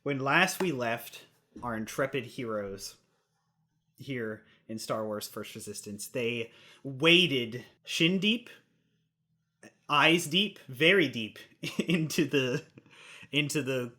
When last we left our intrepid heroes here in Star Wars First Resistance, they waded shin deep, eyes deep, very deep into the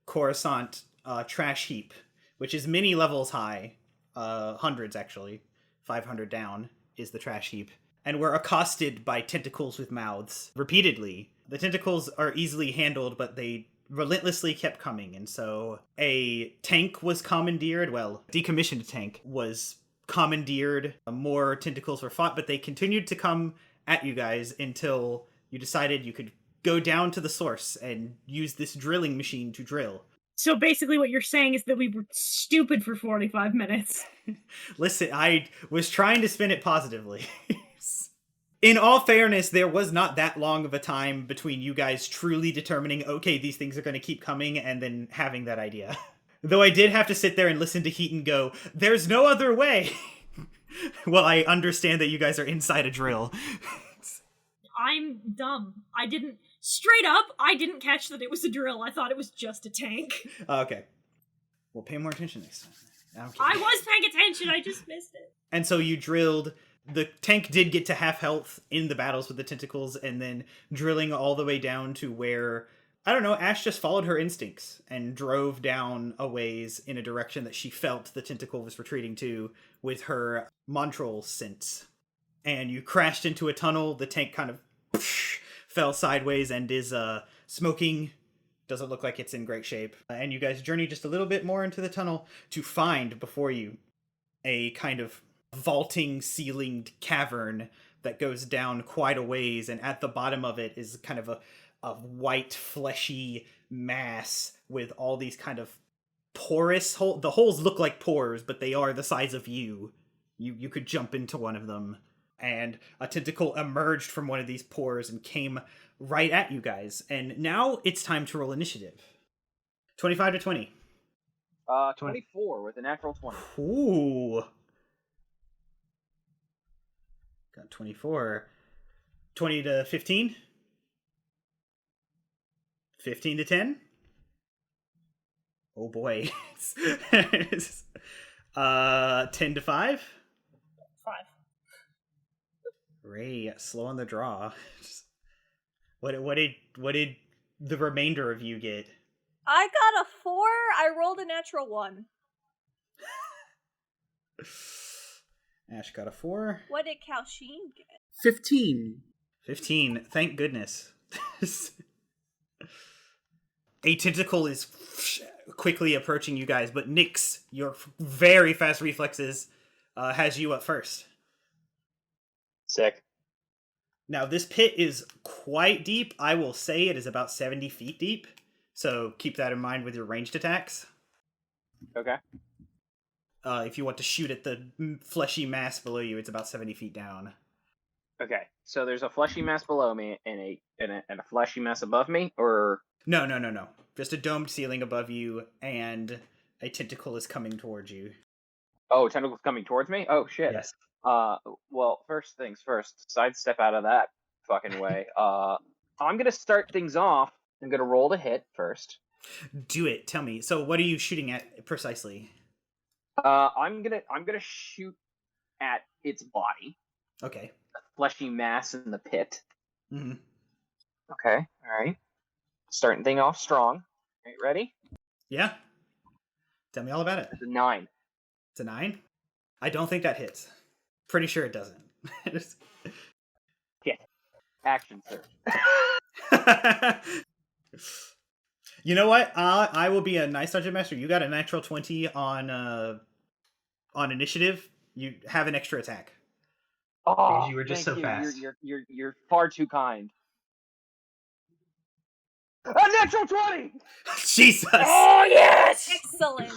Coruscant trash heap, which is many levels high, hundreds actually, 500 down is the trash heap, and were accosted by tentacles with mouths repeatedly. The tentacles are easily handled, but they relentlessly kept coming, and so a tank was commandeered, decommissioned tank was commandeered, more tentacles were fought, but they continued to come at you guys until you decided you could go down to the source and use this drilling machine to drill. So basically what you're saying is that we were stupid for 45 minutes. Listen, I was trying to spin it positively. In all fairness, there was not that long of a time between you guys truly determining, okay, these things are going to keep coming, and then having that idea. Though I did have to sit there and listen to Heaton go, there's no other way. Well, I understand that you guys are inside a drill. I'm dumb. I didn't catch that it was a drill. I thought it was just a tank. Okay. We'll pay more attention next time. I was paying attention, I just missed it. And so you drilled. The tank did get to half health in the battles with the tentacles, and then drilling all the way down to where, I don't know, Ash just followed her instincts and drove down a ways in a direction that she felt the tentacle was retreating to with her Montrol sense. And you crashed into a tunnel. The tank kind of fell sideways and is smoking. Doesn't look like it's in great shape. And you guys journey just a little bit more into the tunnel to find before you a kind of vaulting ceilinged cavern that goes down quite a ways, and at the bottom of it is kind of a white fleshy mass with all these kind of porous holes. The holes look like pores, but they are the size of you could jump into one of them, and a tentacle emerged from one of these pores and came right at you guys. And now it's time to roll initiative. 25 to 20. 24 with a natural 20. Ooh. Got 24. 20 to 15? 15 to 10? Oh boy. 10 to 5? 5. Ray, slow on the draw. What did the remainder of you get? I got a 4. I rolled a natural 1. Ash got a 4. What did Kalsheen get? 15. 15. Thank goodness. A tentacle is quickly approaching you guys, but Nyx, your very fast reflexes, has you up first. Sick. Now, this pit is quite deep. I will say it is about 70 feet deep, so keep that in mind with your ranged attacks. Okay. If you want to shoot at the fleshy mass below you, it's about 70 feet down. Okay, so there's a fleshy mass below me and a fleshy mass above me, or... No. Just a domed ceiling above you, and a tentacle is coming towards you. Oh, tentacle's coming towards me? Oh, shit. Yes. Well, first things first, sidestep out of that fucking way. I'm gonna start things off. I'm gonna roll to hit first. Do it. Tell me. So what are you shooting at precisely? I'm gonna shoot at its body. Okay. A fleshy mass in the pit. Mm-hmm. Okay, alright. Starting thing off strong. Alright, ready? Yeah. Tell me all about it. It's a 9. It's a 9? I don't think that hits. Pretty sure it doesn't. Yeah. Action, sir. You know what? I will be a nice dungeon master. You got a natural 20 on initiative. You have an extra attack. Oh, you were just thank so you. fast. You're far too kind. A natural 20! Jesus! Oh, yes! Excellent.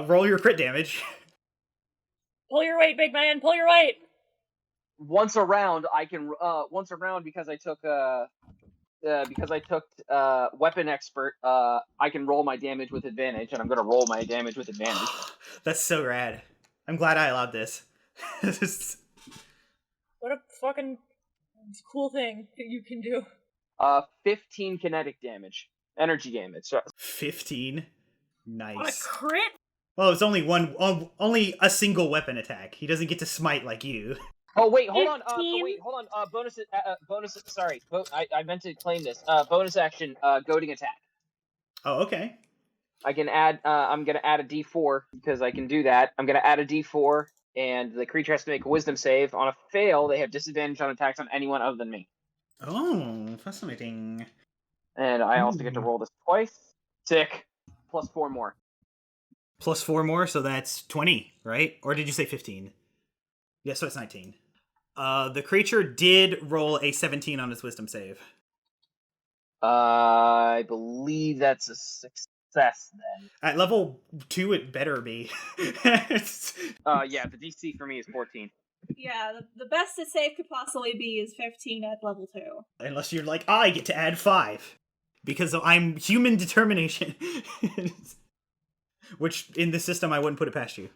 Roll your crit damage. Pull your weight, big man, pull your weight! Once around, because I took weapon expert, I can roll my damage with advantage, and I'm gonna roll my damage with advantage. That's so rad. I'm glad I allowed this. What a fucking cool thing that you can do. 15 kinetic damage. Energy damage. 15. On a Nice. crit? Well, it's only a single weapon attack. He doesn't get to smite like you. Oh wait, hold on. 15. Bonus. Sorry, I meant to claim this. Bonus action. Goading attack. Oh, okay. I can add. I'm gonna add a D4 because I can do that. I'm gonna add a D4, and the creature has to make a Wisdom save. On a fail, they have disadvantage on attacks on anyone other than me. Oh, fascinating. And I also get to roll this twice. Sick. Plus 4 more. Plus 4 more, so that's 20, right? Or did you say 15? Yeah, so it's 19. The creature did roll a 17 on his wisdom save. I believe that's a success then. At level 2, it better be. Yeah, the DC for me is 14. Yeah, the best a save could possibly be is 15 at level 2. Unless you're like, I get to add 5. Because I'm human determination. Which, in the system, I wouldn't put it past you.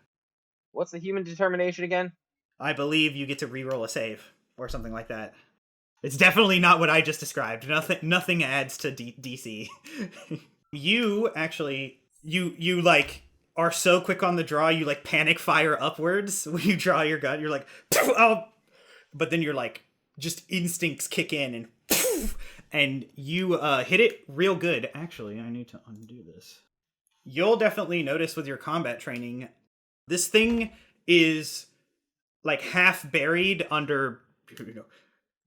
What's the human determination again? I believe you get to re-roll a save. Or something like that. It's definitely not what I just described. Nothing adds to DC. You, actually, you like, are so quick on the draw, you, like, panic fire upwards when you draw your gun. You're like, oh! But then you're like, just instincts kick in, and you hit it real good. Actually, I need to undo this. You'll definitely notice with your combat training, this thing is like half buried under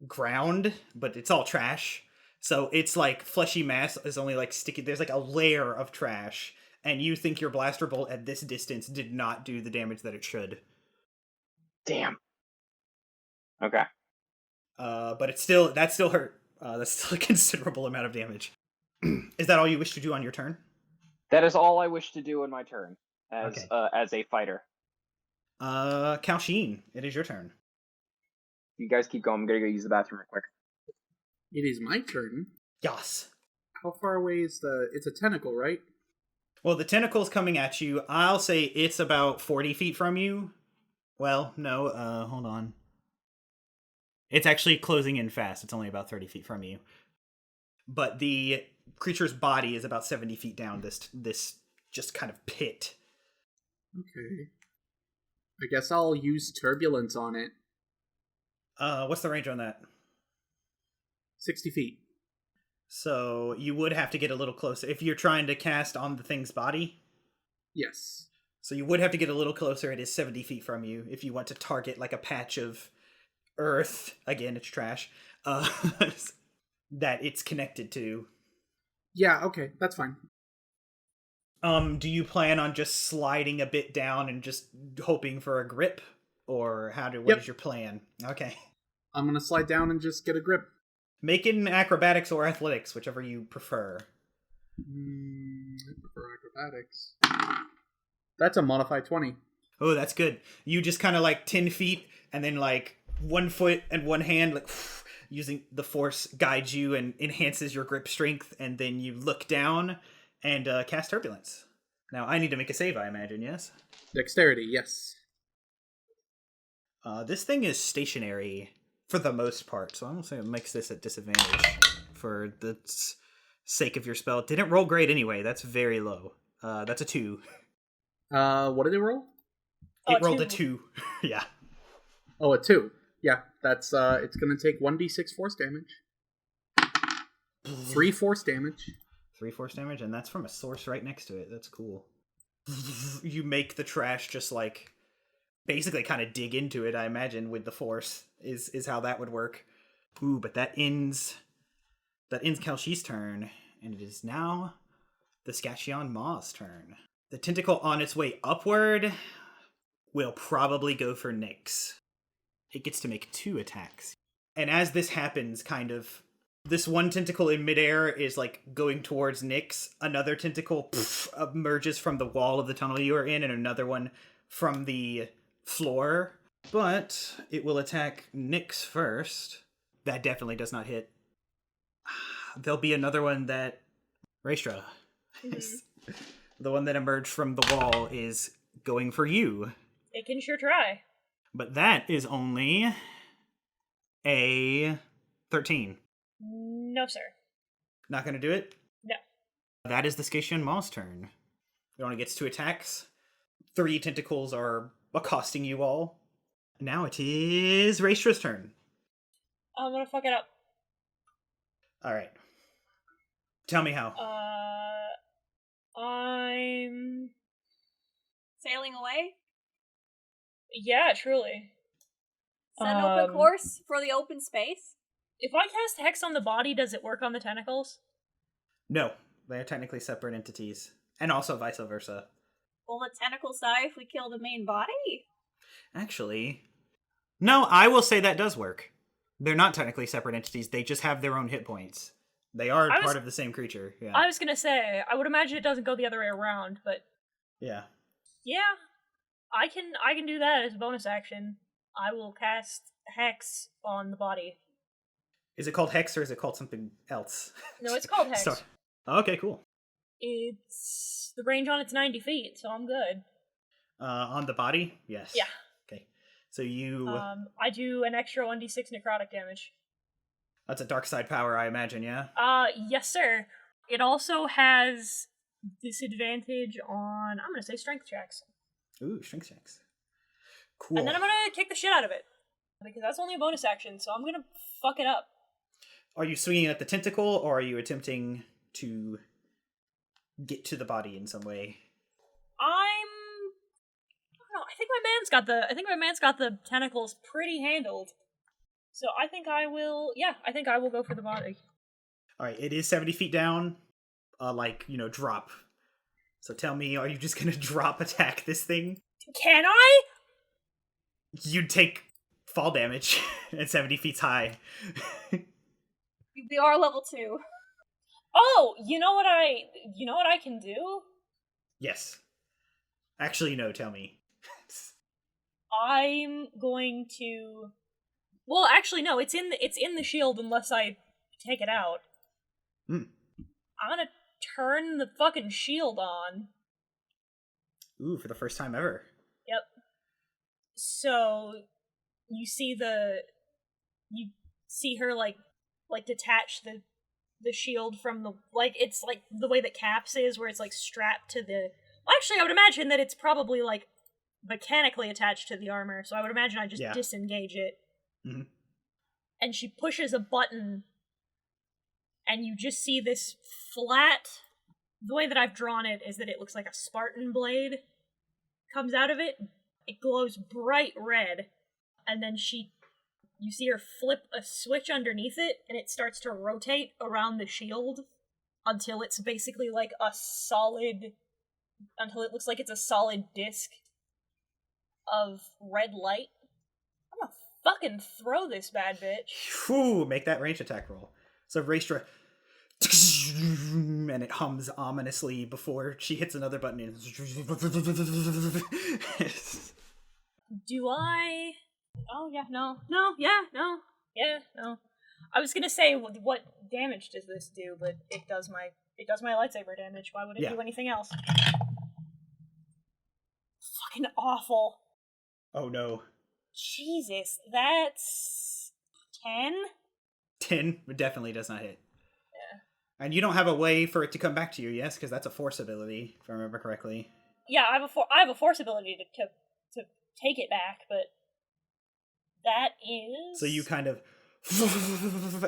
ground, but it's all trash. So it's like fleshy mass is only like sticky. There's like a layer of trash, and you think your blaster bolt at this distance did not do the damage that it should. Damn. Okay. But that still hurt. That's still a considerable amount of damage. Is that all you wish to do on your turn? That is all I wish to do in my turn as Okay. As a fighter. Kalsheen, it is your turn. You guys keep going. I'm gonna go use the bathroom real quick. It is my turn. Yas. How far away is it's a tentacle, right? Well, the tentacle's coming at you. I'll say it's about 40 feet from you. Well, no, hold on. It's actually closing in fast. It's only about 30 feet from you. But the creature's body is about 70 feet down this just kind of pit. Okay. I guess I'll use turbulence on it. What's the range on that? 60 feet. So you would have to get a little closer. If you're trying to cast on the thing's body? Yes. So you would have to get a little closer. It is 70 feet from you if you want to target like a patch of earth. Again, it's trash. That it's connected to. Yeah, okay, that's fine. Do you plan on just sliding a bit down and just hoping for a grip? Or what is your plan? Okay. I'm gonna slide down and just get a grip. Make it in acrobatics or athletics, whichever you prefer. I prefer acrobatics. That's a modified 20. Oh, that's good. You just kind of like 10 feet and then like 1 foot and 1 hand, like using the force guides you and enhances your grip strength. And then you look down and cast turbulence. Now I need to make a save, I imagine, yes? Dexterity, yes. This thing is stationary for the most part, so I'm going to say it makes this a disadvantage for the sake of your spell. It didn't roll great anyway. That's very low. That's a 2. What did it roll? It rolled a 2. Yeah. Oh, a 2. Yeah, that's, it's gonna take 1d6 force damage. 3 force damage. 3 force damage, and that's from a source right next to it. That's cool. You make the trash just like basically kind of dig into it, I imagine, with the force is how that would work. Ooh, but that ends Kalshi's turn, and it is now the Scation Maw's turn. The tentacle on its way upward will probably go for Nyx. It gets to make 2 attacks. And as this happens, kind of, this one tentacle in midair is like going towards Nyx. Another tentacle emerges from the wall of the tunnel you are in, and another one from the floor. But it will attack Nyx first. That definitely does not hit. There'll be another one that Raestra, the one that emerged from the wall, is going for you. It can sure try. But that is only a 13. No, sir. Not going to do it? No. That is the Scation Maw's turn. It only gets 2 attacks. 3 tentacles are accosting you all. Now it is Raestra's turn. I'm gonna fuck it up. Alright. Tell me how. I'm... Sailing away? Yeah, truly. Set an open course for the open space? If I cast Hex on the body, does it work on the tentacles? No, they are technically separate entities. And also vice versa. Will the tentacles die if we kill the main body? Actually, no, I will say that does work. They're not technically separate entities, they just have their own hit points. They are part of the same creature. Yeah. I was gonna say, I would imagine it doesn't go the other way around, but... Yeah. Yeah, I can do that as a bonus action. I will cast Hex on the body. Is it called Hex or is it called something else? No, it's called Hex. Okay, cool. It's... the range on it's 90 feet, so I'm good. On the body? Yes. Yeah. Okay. So you... I do an extra 1d6 necrotic damage. That's a dark side power, I imagine, yeah? Yes, sir. It also has disadvantage on, I'm gonna say strength checks. Ooh, strength checks. Cool. And then I'm gonna kick the shit out of it. Because that's only a bonus action, so I'm gonna fuck it up. Are you swinging at the tentacle, or are you attempting to get to the body in some way? I don't know, I think my man's got the tentacles pretty handled. So I think I will go for the body. Alright, it is 70 feet down. Drop. So tell me, are you just gonna drop attack this thing? Can I? You'd take fall damage at 70 feet high. We are level 2. Oh, you know what I can do? Yes. Actually, no, tell me. I'm going to... Well, actually, no, it's in the shield unless I take it out. Hmm. I'm gonna turn the fucking shield on. Ooh, for the first time ever. Yep. So, you see her, like detach the shield from the... Like, it's like the way that Caps is, where it's, like, strapped to the... Well, actually, I would imagine that it's probably, like, mechanically attached to the armor, so I would imagine I just disengage it. Mm-hmm. And she pushes a button, and you just see this flat... The way that I've drawn it is that it looks like a Spartan blade comes out of it. It glows bright red, and then you see her flip a switch underneath it, and it starts to rotate around the shield until it's basically like until it looks like it's a solid disc of red light. I'm gonna fucking throw this bad bitch. Whew, make that range attack roll. So Raestra, and it hums ominously before she hits another button. Do I? Oh yeah, no. I was gonna say what damage does this do, but it does my lightsaber damage. Why would it do anything else? Fucking awful. Oh no. Jesus, that's 10? 10 definitely does not hit. Yeah. And you don't have a way for it to come back to you, yes? Because that's a force ability, if I remember correctly. Yeah, I have a force ability to take it back, but that is... So you kind of...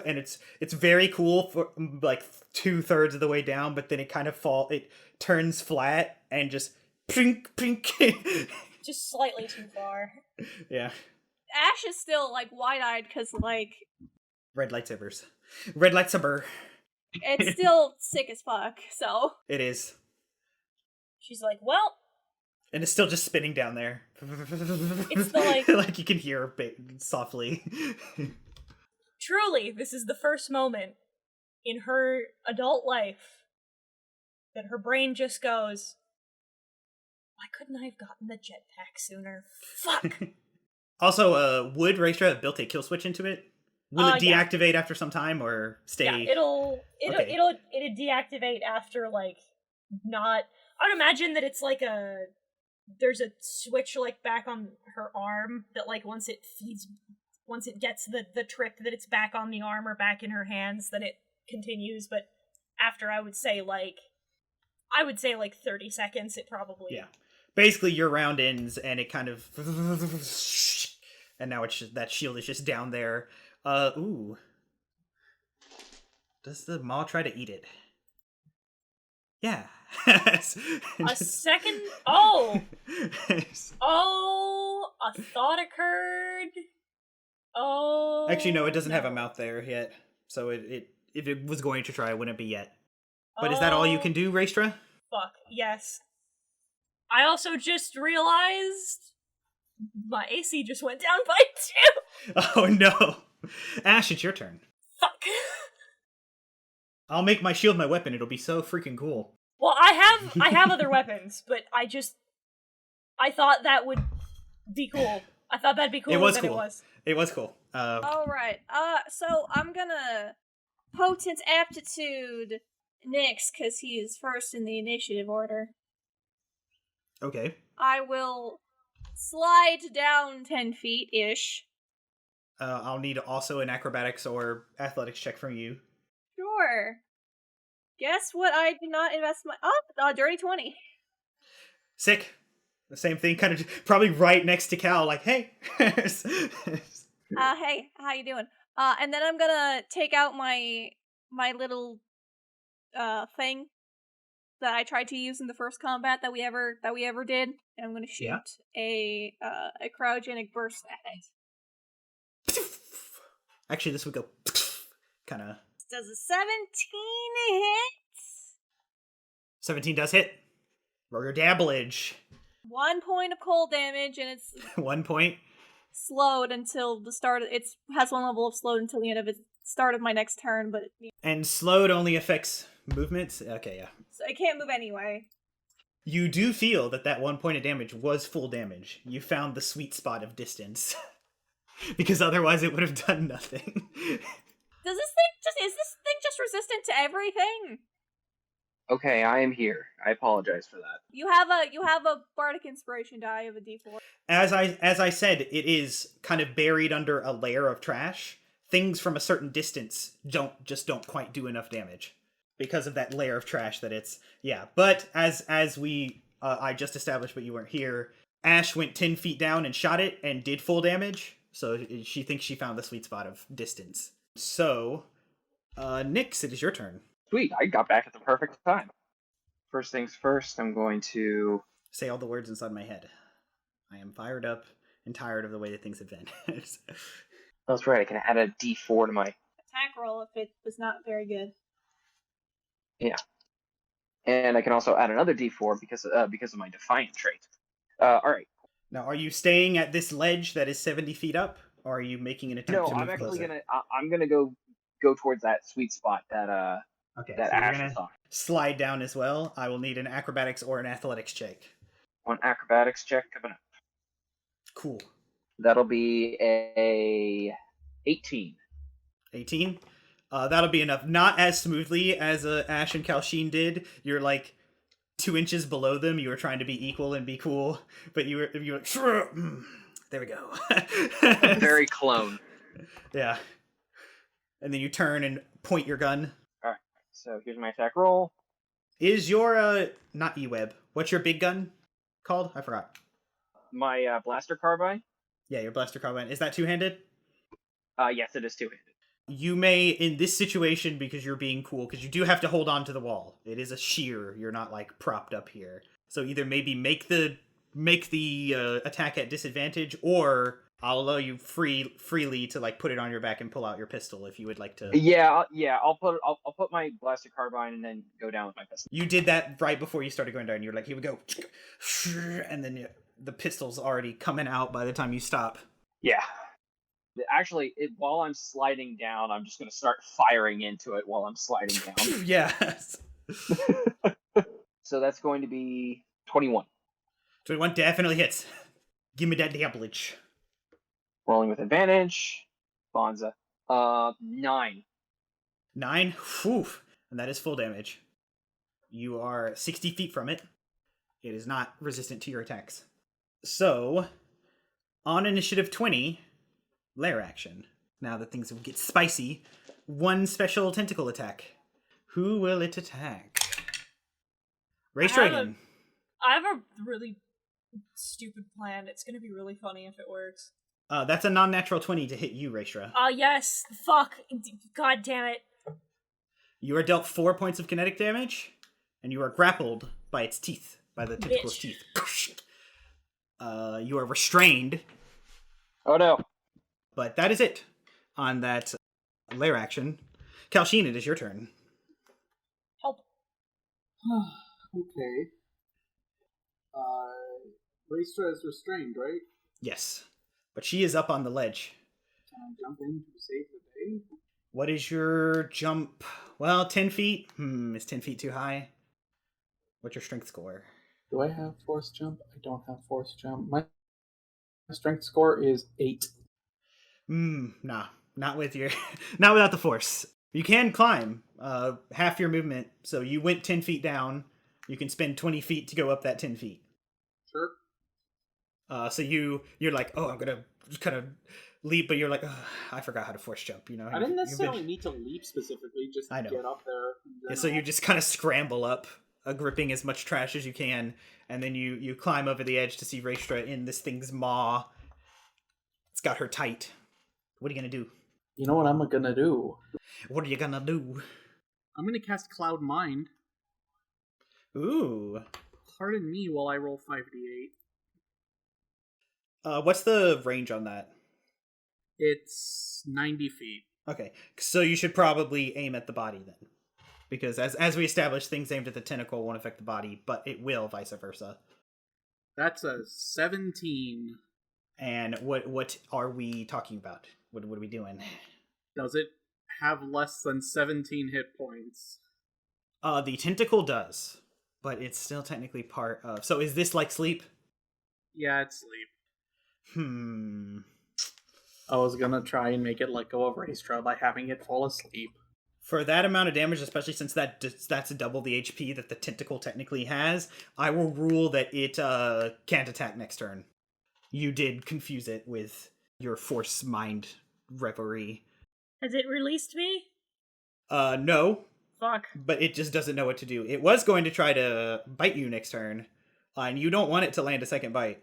and it's very cool for like 2/3 of the way down, but then it kind of it turns flat and just pink. Just slightly too far. Yeah. Ash is still, like, wide-eyed, because, like... Red lightsabers. Red lightsaber. It's still sick as fuck, so... It is. She's like, well... And it's still just spinning down there. It's the, like... like you can hear softly. Truly, this is the first moment in her adult life that her brain just goes, why couldn't I have gotten the jetpack sooner? Fuck! Also, would Raestra have built a kill switch into it? Will it deactivate after some time or stay? Yeah, it'll deactivate after, like, not... I would imagine that it's like there's a switch, like, back on her arm that, like, once it gets the trip that it's back on the arm or back in her hands, then it continues, but after, I would say, like, I would say like 30 seconds, it probably... Yeah. Basically, your round ends, and it kind of... And now it's just, that shield is just down there. Ooh. Does the maw try to eat it? Yeah. A second... Oh! Oh! A thought occurred. Oh... Actually, no, it doesn't have a mouth there yet. So it if it was going to try, it wouldn't be yet. But is that all you can do, Raestra? Fuck, yes. I also just realized my AC just went down by 2! Oh no! Ash, it's your turn. Fuck. I'll make my shield my weapon, it'll be so freaking cool. Well, I have other weapons, but I thought that would be cool. I thought that'd be cooler than it was. It was cool. Alright, so I'm gonna Potent Aptitude Nyx, because he is first in the initiative order. Okay. I will slide down 10 feet-ish. I'll need also an acrobatics or athletics check from you. Sure. Guess what I did not invest my... Oh, dirty 20. Sick. The same thing, kind of probably right next to Cal, like, hey. Hey, how you doing? And then I'm gonna take out my little thing that I tried to use in the first combat that we ever did, and I'm gonna shoot a cryogenic burst at it. Actually, this would go kind of. Does a 17 hit? 17 does hit. Roll your dabblage. 1 point of cold damage, and it's 1 point. Slowed until the start. It has 1 level of slowed until the end of the start of my next turn, but and slowed only affects movements. Okay, yeah. So I can't move anyway. You do feel that 1 point of damage was full damage. You found the sweet spot of distance, because otherwise it would have done nothing. Is this thing just resistant to everything? Okay, I am here. I apologize for that. You have a bardic inspiration die of a D4. As I said, it is kind of buried under a layer of trash. Things from a certain distance don't quite do enough damage because of that layer of trash that it's But as we I just established, but you weren't here. Ash went 10 feet down and shot it and did full damage. So she thinks she found the sweet spot of distance. So, Nyx, it is your turn. Sweet, I got back at the perfect time. First things first, I'm going to... say all the words inside my head. I am fired up and tired of the way that things have been. That's right, I can add a D4 to my... attack roll if it was not very good. Yeah. And I can also add another D4 because of my Defiant trait. Alright. Now, are you staying at this ledge that is 70 feet up? Or are you making an attempt to move I'm actually closer? I'm gonna go towards that sweet spot that Okay, that so you're Ash gonna is on. slide down as well. I will need an acrobatics or an athletics check. One acrobatics check coming up. Cool. That'll be a 18. 18? That'll be enough. Not as smoothly as Ash and Kalsheen did. You're like 2 inches below them. You were trying to be equal and be cool, but you were like, there we go. Very clone. Yeah. And then you turn and point your gun. Alright, so here's my attack roll. Is your, not E-Web, what's your big gun called? I forgot. My blaster carbine? Yeah, your blaster carbine. Is that two-handed? Yes, it is two-handed. You may, in this situation, because you're being cool, because you do have to hold on to the wall. It is a sheer. You're not, like, propped up here. So either maybe make the attack at disadvantage, or I'll allow you freely to, like, put it on your back and pull out your pistol if you would like to. Yeah. I'll put my blaster carbine and then go down with my pistol. You did that right before you started going down. You're like, here we go, and then the pistol's already coming out by the time you stop. Yeah. Actually, while I'm sliding down, I'm just going to start firing into it while I'm sliding down. Yes. So that's going to be 21. 21 definitely hits. Give me that damage. Rolling with advantage. Bonza. 9. 9? Whew. And that is full damage. You are 60 feet from it. It is not resistant to your attacks. So, on initiative 20... lair action. Now that things will get spicy, one special tentacle attack. Who will it attack? Raestra again. I have a really stupid plan. It's gonna be really funny if it works. That's a non-natural 20 to hit you, Raestra. Yes. Fuck. God damn it. You are dealt 4 points of kinetic damage, and you are grappled by its teeth, by the tentacle's teeth. You are restrained. Oh no. But that is it on that lair action. Kalshin, it is your turn. Help. Okay. Raestra is restrained, right? Yes. But she is up on the ledge. Can I jump in to save the day? What is your jump? Well, 10 feet? Is 10 feet too high? What's your strength score? Do I have force jump? I don't have force jump. My strength score is 8. Nah. Not with your... not without the force. You can climb half your movement, so you went 10 feet down. You can spend 20 feet to go up that 10 feet. Sure. So you're like, oh, I'm gonna kind of leap, but you're like, oh, I forgot how to force jump. You know, I didn't necessarily need to leap specifically, just to get up there. Yeah, so you just kind of scramble up, gripping as much trash as you can, and then you climb over the edge to see Raestra in this thing's maw. It's got her tight. What are you gonna do? You know what I'm gonna do? What are you gonna do? I'm gonna cast Cloud Mind. Ooh. Pardon me while I roll 5d8. What's the range on that? It's 90 feet. Okay, so you should probably aim at the body then. Because as we established, things aimed at the tentacle won't affect the body, but it will vice versa. That's a 17. And what are we talking about? What are we doing? Does it have less than 17 hit points? The tentacle does, but it's still technically part of... So is this like sleep? Yeah, it's sleep. I was gonna try and make it let go of Raestra by having it fall asleep. For that amount of damage, especially since that's double the HP that the tentacle technically has, I will rule that it can't attack next turn. You did confuse it with your force mind reverie. Has it released me? No. Fuck. But it just doesn't know what to do. It was going to try to bite you next turn, and you don't want it to land a second bite.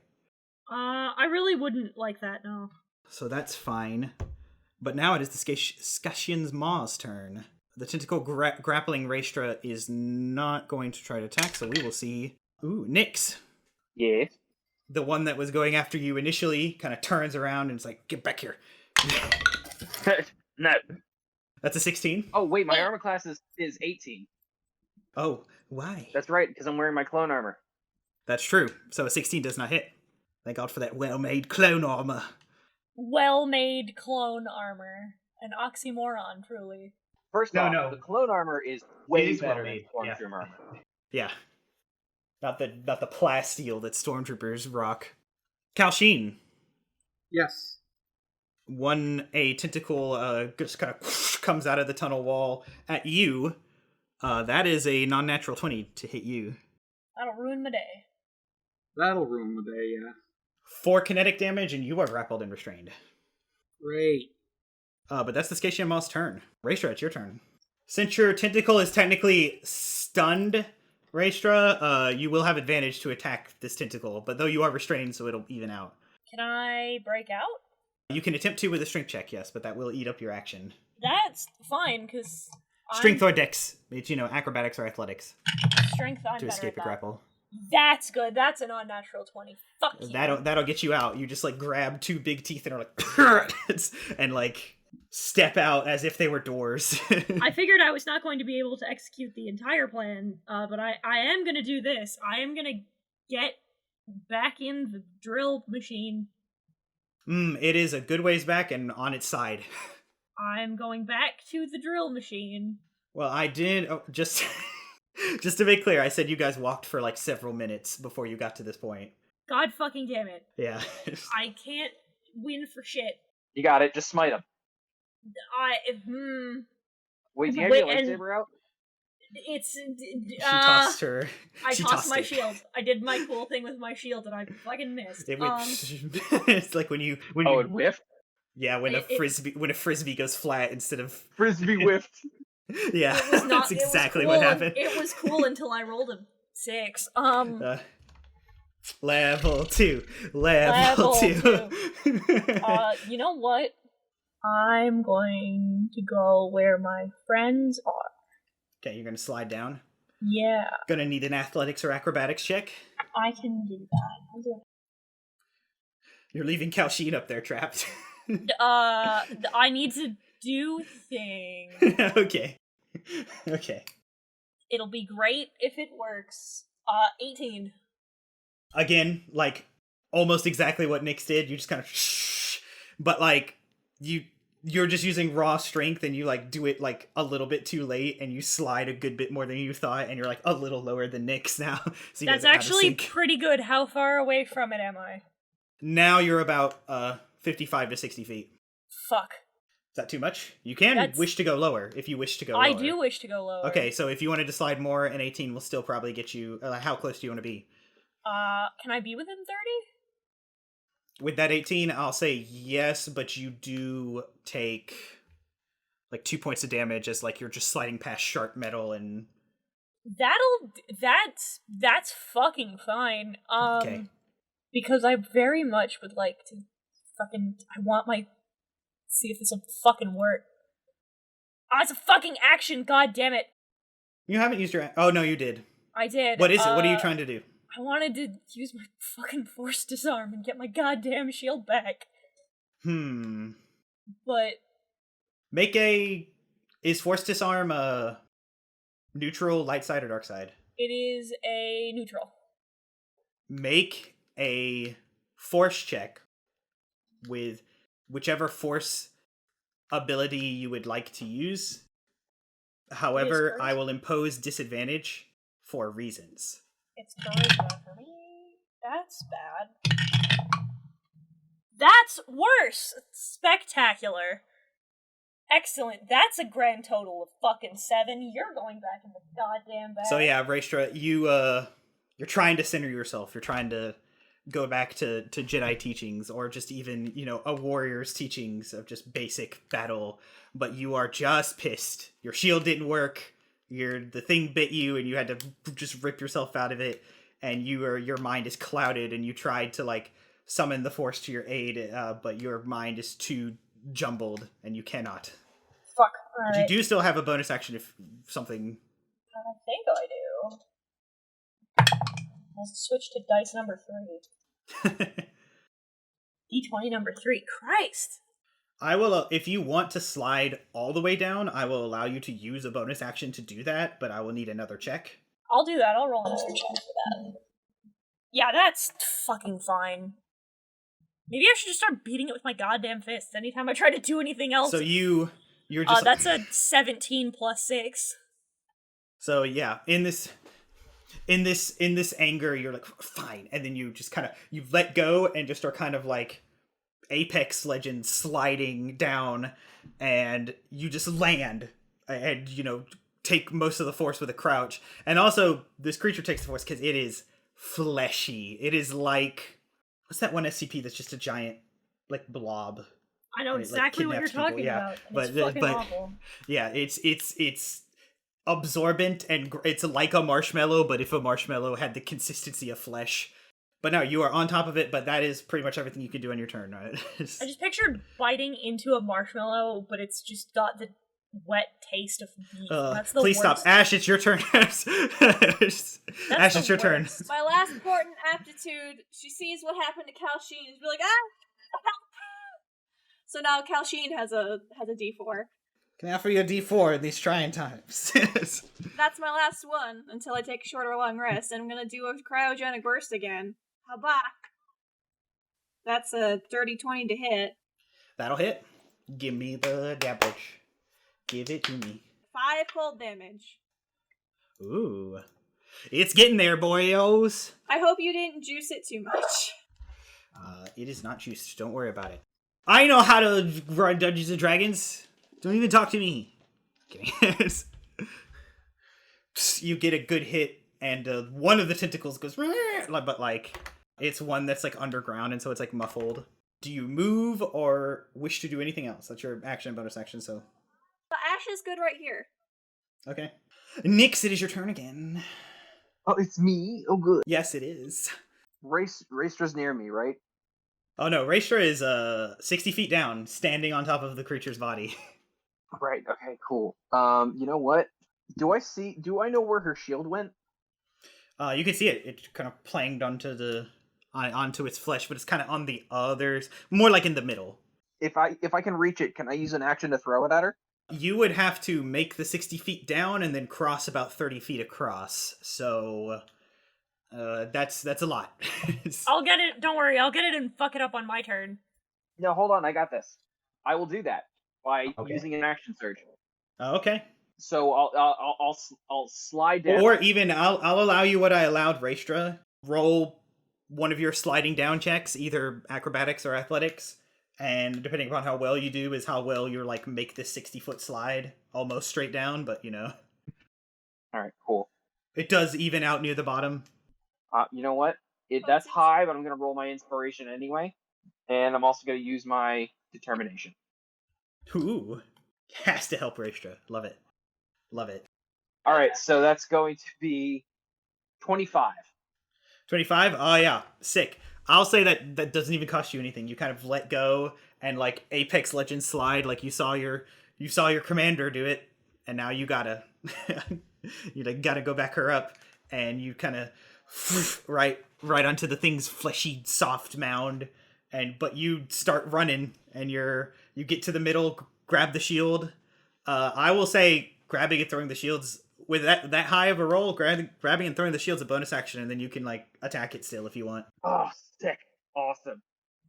I really wouldn't like that, no. So that's fine. But now it is the Scation's Maw's turn. The tentacle grappling Raestra is not going to try to attack, so we will see. Ooh, Nyx. Yeah. The one that was going after you initially kind of turns around and is like, get back here. No. That's a 16. Oh, wait, my armor class is 18. Oh, why? That's right, because I'm wearing my clone armor. That's true. So a 16 does not hit. Thank God for that well-made clone armor. Well-made clone armor. An oxymoron, truly. First off, the clone armor is way better than Stormtrooper armor. Yeah. Not the plasteel that Stormtroopers rock. Kalshin. Yes. A tentacle just kind of comes out of the tunnel wall at you. That is a non-natural 20 to hit you. That'll ruin my day. That'll ruin the day, yeah. 4 kinetic damage, and you are grappled and restrained. Great. But that's the Scation Maw's turn. Raestra, it's your turn. Since your tentacle is technically stunned, Raestra, you will have advantage to attack this tentacle, but though you are restrained, so it'll even out. Can I break out? You can attempt to with a strength check, yes, but that will eat up your action. That's fine, because Strength or dex. It's, acrobatics or athletics. Strength, I'm to better escape at a that. grapple. That's good. That's an unnatural 20. Fuck you. That'll get you out. You just, grab 2 big teeth and are like... and, step out as if they were doors. I figured I was not going to be able to execute the entire plan, but I am going to do this. I am going to get back in the drill machine. It is a good ways back and on its side. I'm going back to the drill machine. Well, I did... just to make clear, I said you guys walked for, several minutes before you got to this point. God fucking damn it. Yeah. I can't win for shit. You got it, just smite him. Wait, do you have your lightsaber out? It's... She tossed her... I tossed my shield. I did my cool thing with my shield and I fucking missed. It went, it's like when you... it whiffed? Yeah, when a frisbee goes flat instead of... Frisbee whiffed. Yeah, It was not, that's exactly what happened. It was cool until I rolled a 6. Level 2. Level 2. You know what? I'm going to go where my friends are. Okay, you're gonna slide down. Yeah, Gonna need an athletics or acrobatics check. I can do that. I'll do it. You're leaving Kalsheen up there trapped. I need to do things. Okay. Okay. It'll be great if it works. 18. Again, like, almost exactly what Nyx did. You just kind of but, like, you're just using raw strength and you, like, do it, like, a little bit too late and you slide a good bit more than you thought and you're, like, a little lower than Nyx now. So That's actually pretty good. How far away from it am I? Now you're about 55 to 60 feet. Fuck. Is that too much? You can wish to go lower if you wish to go lower. I do wish to go lower. Okay, so if you wanted to slide more, an 18 will still probably get you... how close do you want to be? Can I be within 30? With that 18, I'll say yes, but you do take, like, 2 points of damage as, like, you're just sliding past sharp metal and... That's fucking fine. Okay. Because I very much would like to see if this will fucking work. It's a fucking action, god damn it. You haven't used your... Oh, no, you did. I did. What is it? What are you trying to do? I wanted to use my fucking force disarm and get my goddamn shield back. But... Make a... Is force disarm a neutral, light side, or dark side? It is a neutral. Make a force check with whichever force ability you would like to use. However, I will impose disadvantage for reasons. It's charisma for me. That's bad. That's worse! Spectacular. Excellent. That's a grand total of fucking 7. You're going back in the goddamn bag. So yeah, Raestra, you're trying to center yourself. You're trying to go back to Jedi teachings, or just even, a warrior's teachings of just basic battle, but you are just pissed. Your shield didn't work. The thing bit you, and you had to just rip yourself out of it, and your mind is clouded, and you tried to, like, summon the Force to your aid, but your mind is too jumbled, and you cannot. Fuck. But you do still have a bonus action if something... I think I do. I'll switch to dice number 3. D20 number 3. Christ! I will, if you want to slide all the way down, I will allow you to use a bonus action to do that, but I will need another check. I'll do that. I'll roll another check for that. Yeah, that's fucking fine. Maybe I should just start beating it with my goddamn fists anytime I try to do anything else. So you're just... that's a 17 plus 6. So yeah, in this anger, you're like, fine, and then you just kind of, you let go and just are kind of like Apex Legends sliding down, and you just land and take most of the force with a crouch. And also, this creature takes the force because it is fleshy. It is like, what's that one SCP that's just a giant, like, blob? I know exactly what you're talking about. It's fucking awful. Yeah, it's absorbent, and it's like a marshmallow, but if a marshmallow had the consistency of flesh. But no, you are on top of it, but that is pretty much everything you can do on your turn, right? I just pictured biting into a marshmallow, but it's just got the wet taste of meat. That's the please worst. Stop. Ash, it's your turn. Ash, it's your turn. My last important aptitude, she sees what happened to Kalsheen, and is like, ah! So now Kalsheen has a D4. Can I offer you a D4 in these trying times? That's my last one, until I take a short or long rest, and I'm gonna do a cryogenic burst again. Habak! That's a dirty 20 to hit. That'll hit. Give me the damage. Give it to me. 5 cold damage. Ooh. It's getting there, boyos! I hope you didn't juice it too much. It is not juiced. Don't worry about it. I know how to run Dungeons & Dragons. Don't even talk to me. Okay. You get a good hit, and one of the tentacles goes, but like, it's one that's like underground, and so it's like muffled. Do you move or wish to do anything else? That's your action and bonus action, so. The Ash is good right here. Okay. Nyx, it is your turn again. Oh, it's me? Oh, good. Yes, it is. Raestra's near me, right? Oh no, Raestra is 60 feet down, standing on top of the creature's body. Right, okay, cool. You know what? Do I know where her shield went? You can see it. It kind of planged onto its flesh, but it's kind of on the others, more like in the middle. If I can reach it, can I use an action to throw it at her? You would have to make the 60 feet down and then cross about 30 feet across. So that's a lot. I'll get it. Don't worry. I'll get it and fuck it up on my turn. No, hold on, I got this. I will do that by Okay. using an action surge. Okay. So I'll slide down. Or even I'll allow you what I allowed Raestra. Roll one of your sliding down checks, either acrobatics or athletics, and depending upon how well you do is how well you're like make this 60-foot slide almost straight down, but you know. All right, cool. It does even out near the bottom. You know what? That's high, but I'm gonna roll my inspiration anyway, and I'm also gonna use my determination. Ooh. Has to help Raestra. Love it. Love it. All right, so that's going to be 25. 25? Oh yeah, sick. I'll say that doesn't even cost you anything. You kind of let go and like Apex Legends slide, like you saw your commander do it, and now you gotta gotta go back her up, and you kind of right onto the thing's fleshy soft mound, but you start running, and you get to the middle, grab the shield. I will say grabbing and throwing the shields with that high of a roll, grabbing and throwing the shield's a bonus action, and then you can like attack it still if you want. Oh, sick. Awesome.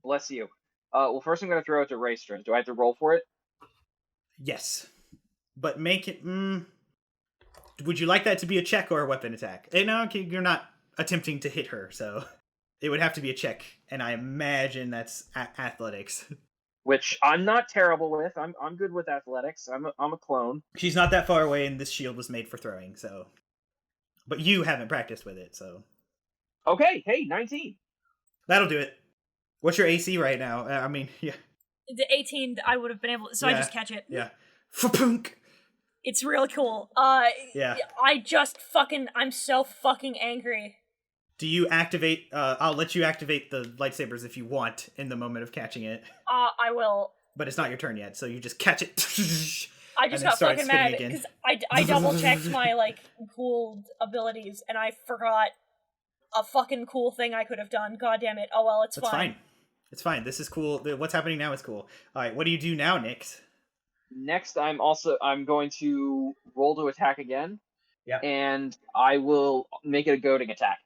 Bless you. Well, first I'm going to throw it to Raestra. Do I have to roll for it? Yes. But make it... would you like that to be a check or a weapon attack? No, you're not attempting to hit her, so it would have to be a check, and I imagine that's athletics. Which I'm not terrible with. I'm good with athletics. I'm a clone. She's not that far away, and this shield was made for throwing, so... But you haven't practiced with it, so... Okay, hey, 19. That'll do it. What's your AC right now? I mean, yeah. The 18, I would have been able to, so I Yeah. just catch it. Yeah. Fa-punk! It's really cool. Yeah. I'm so fucking angry. Do you activate... I'll let you activate the lightsabers if you want in the moment of catching it. I will. But it's not your turn yet, so you just catch it. I just got fucking mad because I double checked my like cool abilities and I forgot a fucking cool thing I could have done. God damn it! Oh well, it's fine. It's fine. This is cool. What's happening now is cool. All right, what do you do now, Nix? Next, I'm going to roll to attack again. Yeah. And I will make it a goading attack.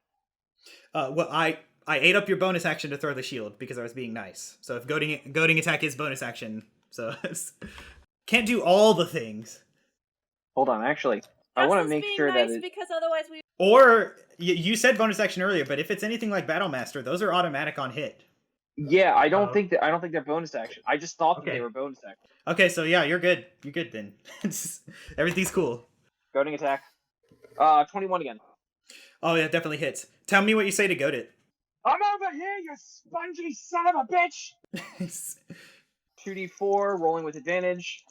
Well, I ate up your bonus action to throw the shield because I was being nice. So if goading attack is bonus action, so can't do all the things. Hold on, actually, I want to make sure nice that because otherwise we. Or you said bonus action earlier, but if it's anything like Battle Master, those are automatic on hit. Yeah, I don't think they're bonus action. I just thought that they were bonus action. Okay, so yeah, you're good. You're good then. Everything's cool. Goading attack. 21 again. Oh yeah, definitely hits. Tell me what you say to goad it. I'm over here, you spongy son of a bitch! 2d4, rolling with advantage.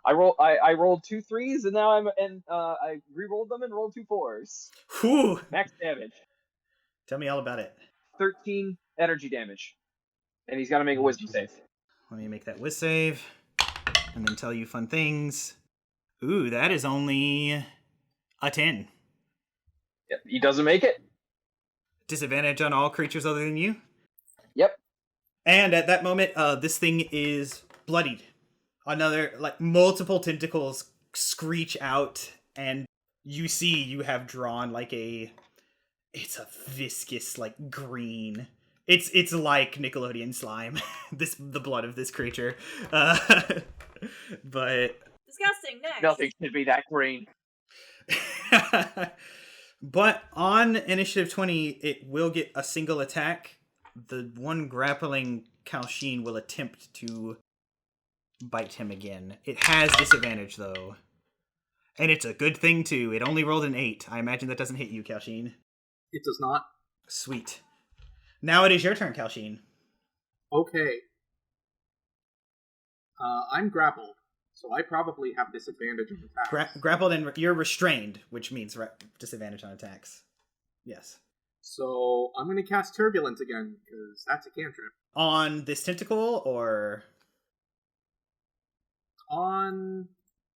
I rolled 2 3s, and now I re-rolled them and rolled 2 4s. Whew. Max damage. Tell me all about it. 13 energy damage. And he's got to make a wisdom save. Let me make that whiz save, and then tell you fun things. Ooh, that is only a 10. Yep, he doesn't make it. Disadvantage on all creatures other than you. Yep. And at that moment, this thing is bloodied. Another, like, multiple tentacles screech out, and you see you have drawn, like, it's a viscous, like, green. It's like Nickelodeon slime, the blood of this creature. But... Disgusting, next. Nothing should be that green. But on initiative 20, it will get a single attack. The one grappling Kalshin will attempt to bite him again. It has disadvantage, though. And it's a good thing, too. It only rolled an 8. I imagine that doesn't hit you, Kalshin. It does not. Sweet. Now it is your turn, Kalshin. Okay. I'm grappled, so I probably have disadvantage on attacks. Grappled and you're restrained, which means disadvantage on attacks. Yes. So I'm going to cast Turbulence again, because that's a cantrip. On this tentacle, or... On...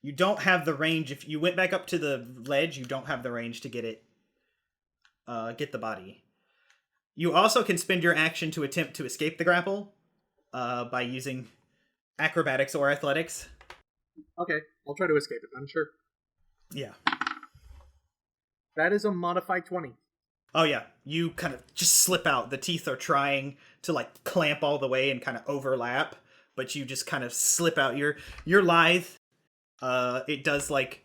You don't have the range. If you went back up to the ledge, you don't have the range to get it. Get the body. You also can spend your action to attempt to escape the grapple by using acrobatics or athletics. Okay, I'll try to escape it then, sure. Yeah. That is a modified 20. Oh yeah, you kind of just slip out. The teeth are trying to like clamp all the way and kind of overlap, but you just kind of slip out. You're lithe. It does like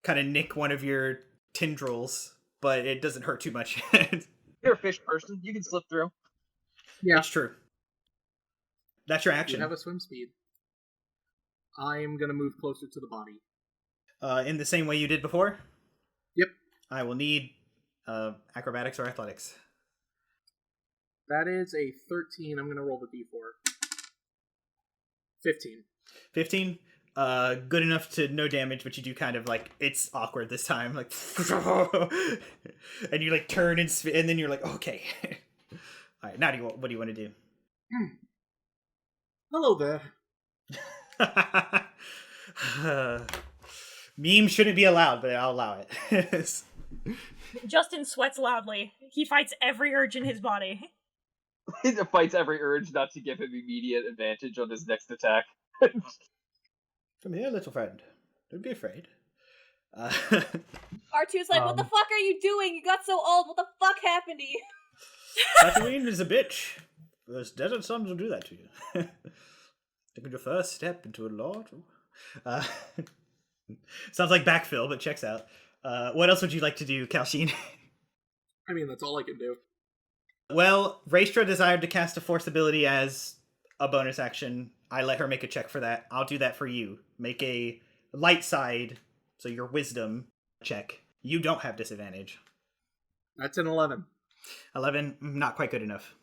kind of nick one of your tendrils, but it doesn't hurt too much. You're a fish person. You can slip through. Yeah. It's true. That's your action. You have a swim speed. I am going to move closer to the body. In the same way you did before? Yep. I will need acrobatics or athletics. That is a 13. I'm going to roll the d4. 15. 15? Good enough to no damage, but you do kind of like, it's awkward this time. Like, and you like turn and then you're like, okay. Alright, now what do you want to do? Hello there. Meme shouldn't be allowed, but I'll allow it. Justin sweats loudly. He fights every urge in his body. He fights every urge not to give him immediate advantage on his next attack. Come here, little friend. Don't be afraid. R2's like, what the fuck are you doing? You got so old. What the fuck happened to you? Tatooine is a bitch. Those desert suns will do that to you. Taking your first step into a lord. Sounds like backfill, but checks out. What else would you like to do, Kalsheen? I mean, that's all I can do. Well, Raestra desired to cast a force ability as a bonus action. I let her make a check for that. I'll do that for you. Make a light side, so your wisdom check. You don't have disadvantage. That's an 11. 11, not quite good enough.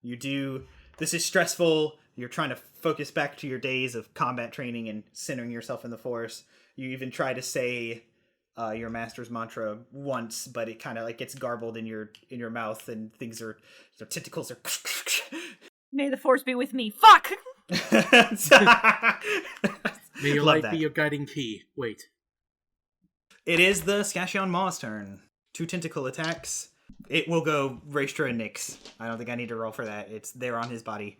You do... This is stressful. You're trying to focus back to your days of combat training and centering yourself in the force. You even try to say your master's mantra once, but it kind of like gets garbled in your mouth, and things are... Your tentacles are... May the force be with me. Fuck! May your light be your guiding key. Wait. It is the Scation Maw's turn. 2 tentacle attacks. It will go Raestra and Nyx. I don't think I need to roll for that. It's there on his body.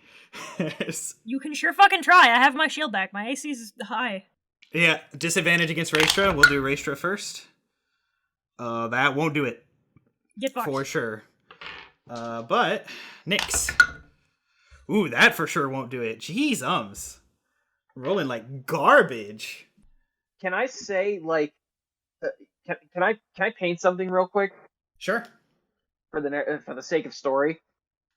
You can sure fucking try. I have my shield back. My AC's high. Yeah, disadvantage against Raestra. We'll do Raestra first. That won't do it. Get fucked. For sure. But, Nyx. Ooh, that for sure won't do it. Jeez, rolling like garbage. Can I say, like, can I paint something real quick? Sure. For the sake of story.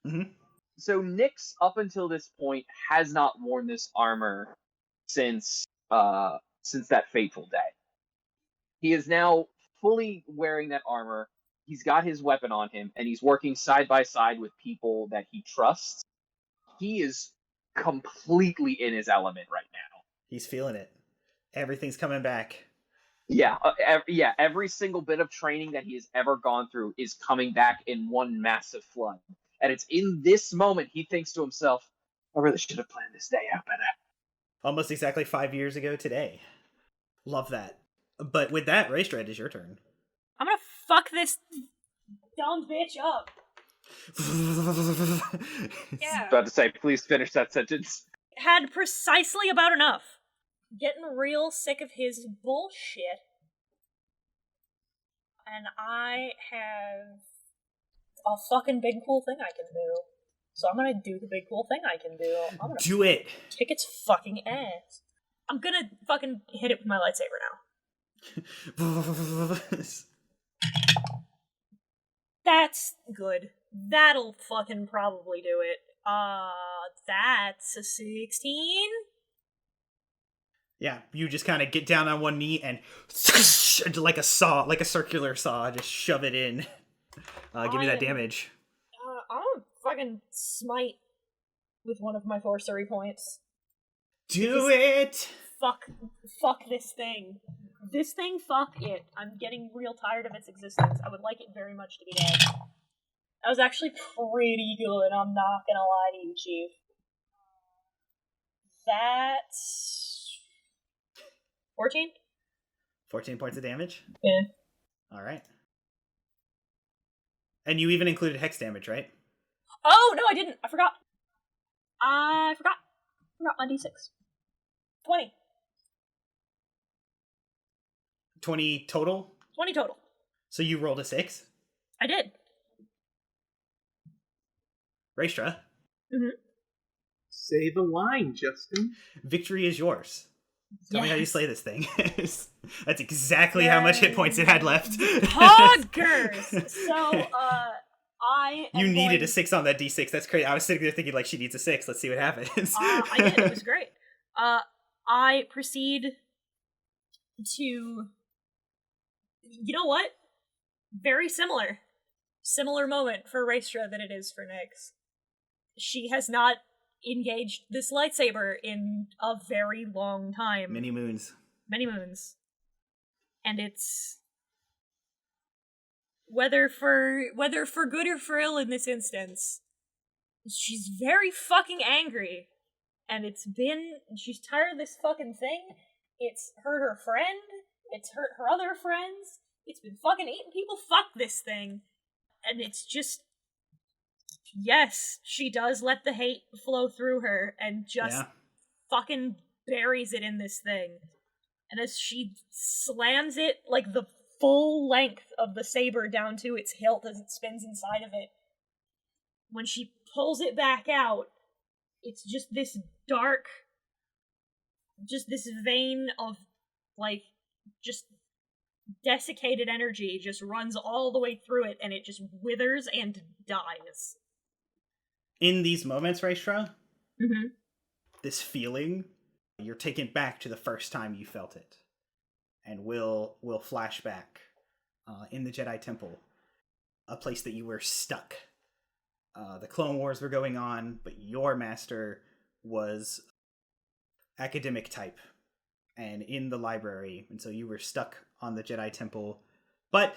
Mm-hmm. So Nyx, up until this point, has not worn this armor since that fateful day. He is now fully wearing that armor. He's got his weapon on him, and he's working side by side with people that he trusts. He is completely in his element right now. He's feeling it. Everything's coming back. Yeah, every single bit of training that he has ever gone through is coming back in one massive flood. And it's in this moment he thinks to himself, I really should have planned this day out better. Almost exactly 5 years ago today. Love that. But with that, Raestra, it is your turn. I'm gonna fuck this dumb bitch up. Yeah. About to say, please finish that sentence. Had precisely about enough. Getting real sick of his bullshit. And I have a fucking big cool thing I can do. So I'm gonna do the big cool thing I can do. I'm gonna do it! Kick its fucking ass. I'm gonna fucking hit it with my lightsaber now. That's good. That'll fucking probably do it. That's a 16? Yeah, you just kind of get down on one knee and like a saw, like a circular saw, just shove it in. Give me that damage. I'm gonna fucking smite with one of my sorcery points. Do it! Fuck this thing. This thing, fuck it. I'm getting real tired of its existence. I would like it very much to be dead. That was actually pretty good, I'm not gonna lie to you, Chief. That's... 14? 14 points of damage? Yeah. Alright. And you even included hex damage, right? Oh, no, I didn't. I forgot. I forgot my d6. 20. 20 total? 20 total. So you rolled a 6? I did. Raestra? Mm-hmm. Say the line, Justin. Victory is yours. Tell me how you Yes. slay this thing. That's exactly how much hit points it had left. Hoggers! So, I am You needed going... a 6 on that d6. That's crazy. I was sitting there thinking, like, she needs a 6. Let's see what happens. I did. It was great. I proceed to... You know what? Very similar. Similar moment for Raestra than it is for Nyx. She has not engaged this lightsaber in a very long time. Many moons. Many moons. And it's... Whether for good or for ill in this instance, she's very fucking angry. And she's tired of this fucking thing. It's hurt her friend. It's hurt her other friends. It's been fucking eating people. Fuck this thing. And it's just... Yes, she does let the hate flow through her and just fucking buries it in this thing. And as she slams it, like, the full length of the saber down to its hilt as it spins inside of it, when she pulls it back out, it's just this dark, just this vein of, like, just desiccated energy just runs all the way through it, and it just withers and dies. In these moments, Raestra, Mm-hmm. this feeling, you're taken back to the first time you felt it. And we'll flash back in the Jedi Temple, a place that you were stuck. The Clone Wars were going on, but your master was academic type and in the library, and so you were stuck on the Jedi Temple. But,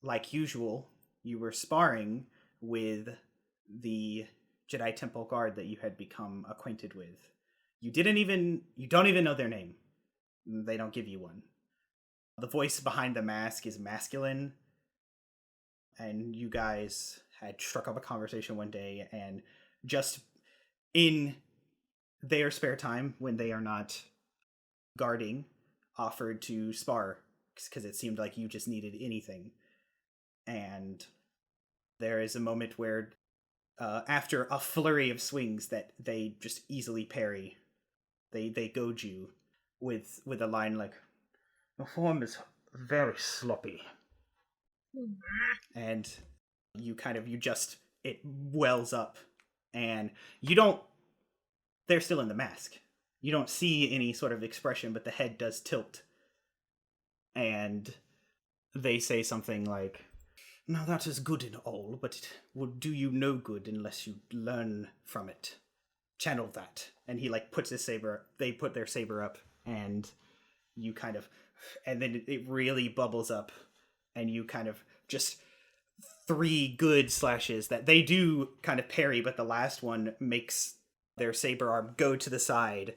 like usual, you were sparring with the Jedi Temple guard that you had become acquainted with. You don't even know their name. They don't give you one. The voice behind the mask is masculine, and you guys had struck up a conversation one day, and just in their spare time, when they are not guarding, offered to spar, because it seemed like you just needed anything. And there is a moment where, after a flurry of swings that they just easily parry, they goad you with a line like, "The form is very sloppy." And it wells up, and they're still in the mask. You don't see any sort of expression, but the head does tilt. And they say something like, "Now that is good and all, but it will do you no good unless you learn from it. Channel that." And he puts his saber, they put their saber up, and you and then it really bubbles up, and you just 3 good slashes that they do parry, but the last one makes their saber arm go to the side,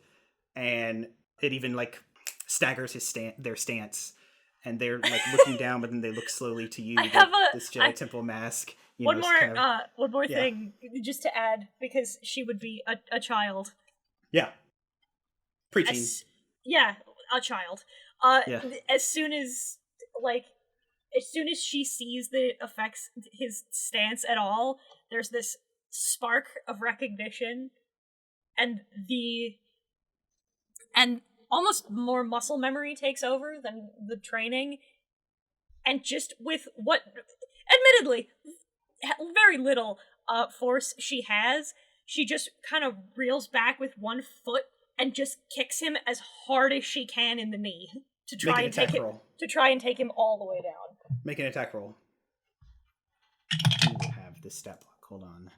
and it even staggers their stance, and they're looking down, but then they look slowly to you. This Jedi Temple mask. One more thing, just to add, because she would be a child. Yeah. Preteen. A child. As soon as she sees that it affects his stance at all, there's this spark of recognition, and almost more muscle memory takes over than the training, and just with what, admittedly, very little force she has, she just reels back with one foot and just kicks him as hard as she can in the knee to try and take him all the way down. Make an attack roll. You have this stat block. Hold on.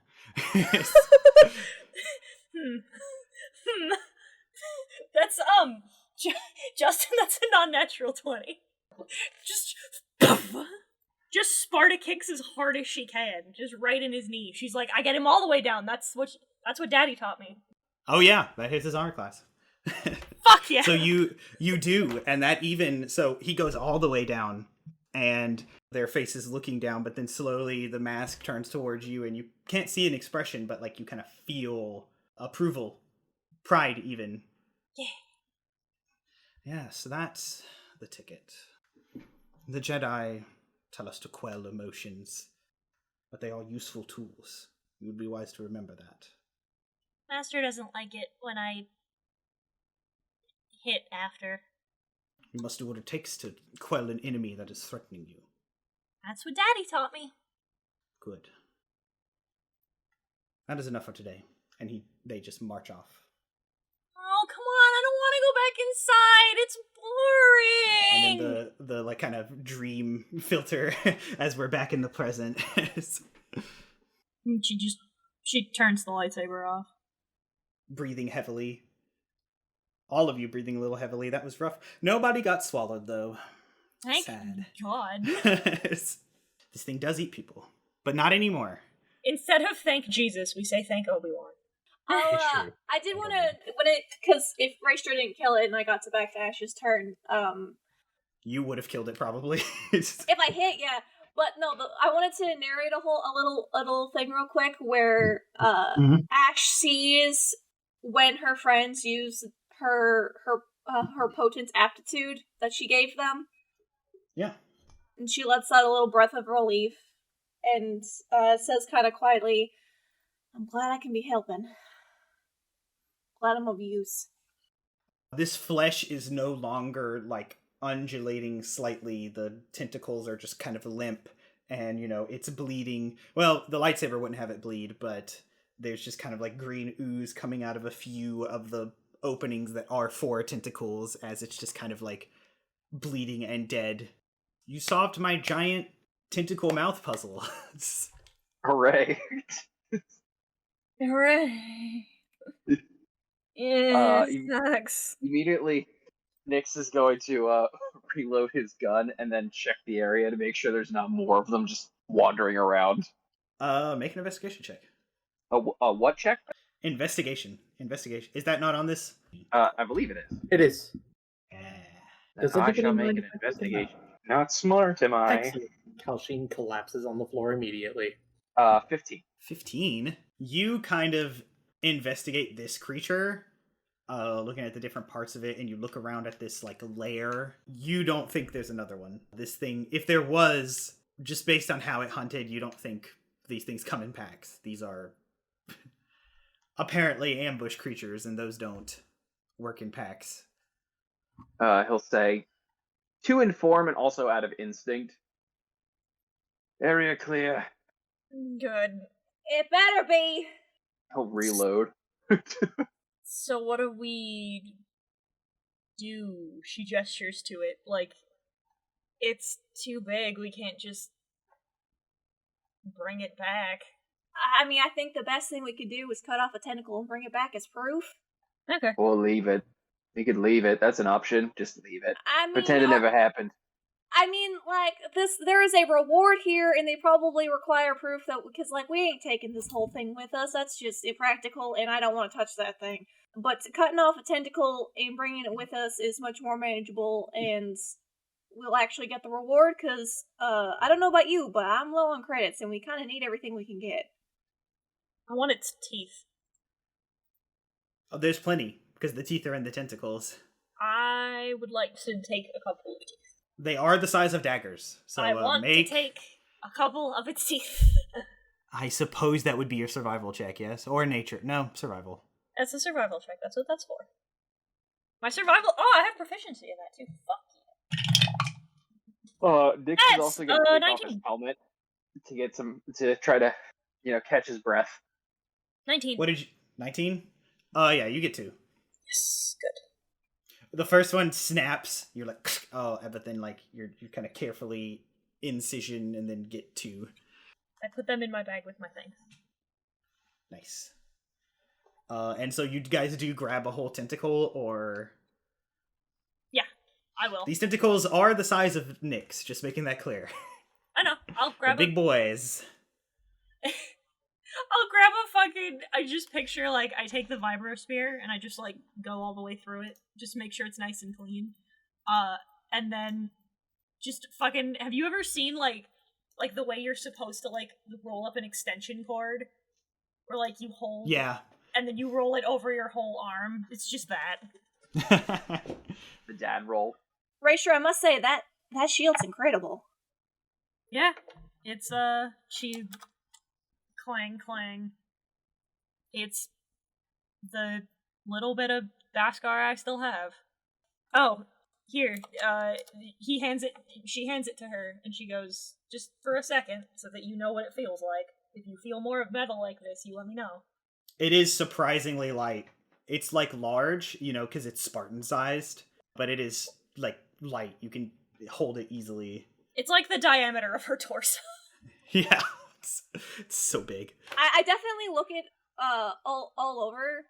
That's Justin, that's a non-natural 20. Just Sparta kicks as hard as she can, just right in his knee. She's like, I get him all the way down. That's what Daddy taught me. Oh yeah, that hits his armor class. Fuck yeah. So you do, and that so he goes all the way down, and their face is looking down, but then slowly the mask turns towards you, and you can't see an expression, but like you kind of feel approval, pride even. Yeah. Yeah, so that's the ticket. The Jedi tell us to quell emotions, but they are useful tools. You would be wise to remember that. Master doesn't like it when I hit after. You must do what it takes to quell an enemy that is threatening you. That's what Daddy taught me. Good. That is enough for today. And they just march off. Oh, come on, I don't want to go back inside. It's boring. And then the like kind of dream filter as we're back in the present. She turns the lightsaber off. Breathing heavily. All of you breathing a little heavily. That was rough. Nobody got swallowed, though. Thank Sad. God. This thing does eat people. But not anymore. Instead of thank Jesus, we say thank Obi-Wan. I did want to, because if Raestra didn't kill it and I got to back to Ash's turn, You would have killed it, probably. if I hit, yeah. But no, I wanted to narrate a little thing real quick where Ash sees when her friends use her potent aptitude that she gave them. Yeah. And she lets out a little breath of relief and says kind of quietly, I'm glad I can be helping. Glad I'm of use. This flesh is no longer, like, undulating slightly. The tentacles are just kind of limp, and, it's bleeding. Well, the lightsaber wouldn't have it bleed, but there's just kind of, like, green ooze coming out of a few of the openings that are for tentacles, as it's just kind of, like, bleeding and dead. You solved my giant tentacle mouth puzzle. Hooray. Hooray. Sucks. Immediately, Nyx is going to reload his gun and then check the area to make sure there's not more of them just wandering around. Make an investigation check. A what check? Investigation. Is that not on this? I believe it is. It is. Then I shall make an investigation. Not smart, am I? Excellent. Kalshin collapses on the floor immediately. 15. 15? You kind of investigate this creature, looking at the different parts of it, and you look around at this, like, lair. You don't think there's another one. This thing, if there was, just based on how it hunted, you don't think these things come in packs. These are apparently ambush creatures, and those don't work in packs. He'll say, to inform and also out of instinct. Area clear. Good. It better be. He'll reload. So what do we do? She gestures to it, like, it's too big, we can't just bring it back. I mean, I think the best thing we could do is cut off a tentacle and bring it back as proof. Okay. Or leave it. We could leave it. That's an option. Just leave it. I mean, Pretend it never happened. I mean, like, there is a reward here, and they probably require proof that, because, like, we ain't taking this whole thing with us, that's just impractical, and I don't want to touch that thing. But cutting off a tentacle and bringing it with us is much more manageable, and we'll actually get the reward, because, I don't know about you, but I'm low on credits, and we kind of need everything we can get. I want its teeth. Oh, there's plenty, because the teeth are in the tentacles. I would like to take a couple of teeth. They are the size of daggers. So I want to take a couple of its teeth. I suppose that would be your survival check, yes? Or nature. No, survival. It's a survival check, that's what that's for. My survival... Oh, I have proficiency in that, too. Fuck Nyx is also going to take off his helmet to try to, catch his breath. 19. What did you... 19? Oh, yeah, you get 2. Yes, good. The first one snaps. You're like, oh, but then, like, you're kind of carefully incision and then get 2. I put them in my bag with my thing. Nice. And so you guys do grab a whole tentacle, or... I will. These tentacles are the size of Nyx, just making that clear. I know. I'll grab big boys. I'll grab a fucking... I just picture, like, I take the vibro spear and I just, like, go all the way through it. Just to make sure it's nice and clean. And then just fucking... Have you ever seen, like the way you're supposed to, like, roll up an extension cord? Where, like, you hold... Yeah. And then you roll it over your whole arm. It's just that. The dad roll. Raestra, I must say, that shield's incredible. Yeah. It's, she... Clang, clang. It's the little bit of Daskar I still have. Oh, here, she hands it to her, and she goes, just for a second, so that you know what it feels like. If you feel more of metal like this, you let me know. It is surprisingly light. It's, like, large, you know, because it's Spartan-sized, but it is, like, light. You can hold it easily. It's like the diameter of her torso. Yeah. It's so big. I definitely look at all over,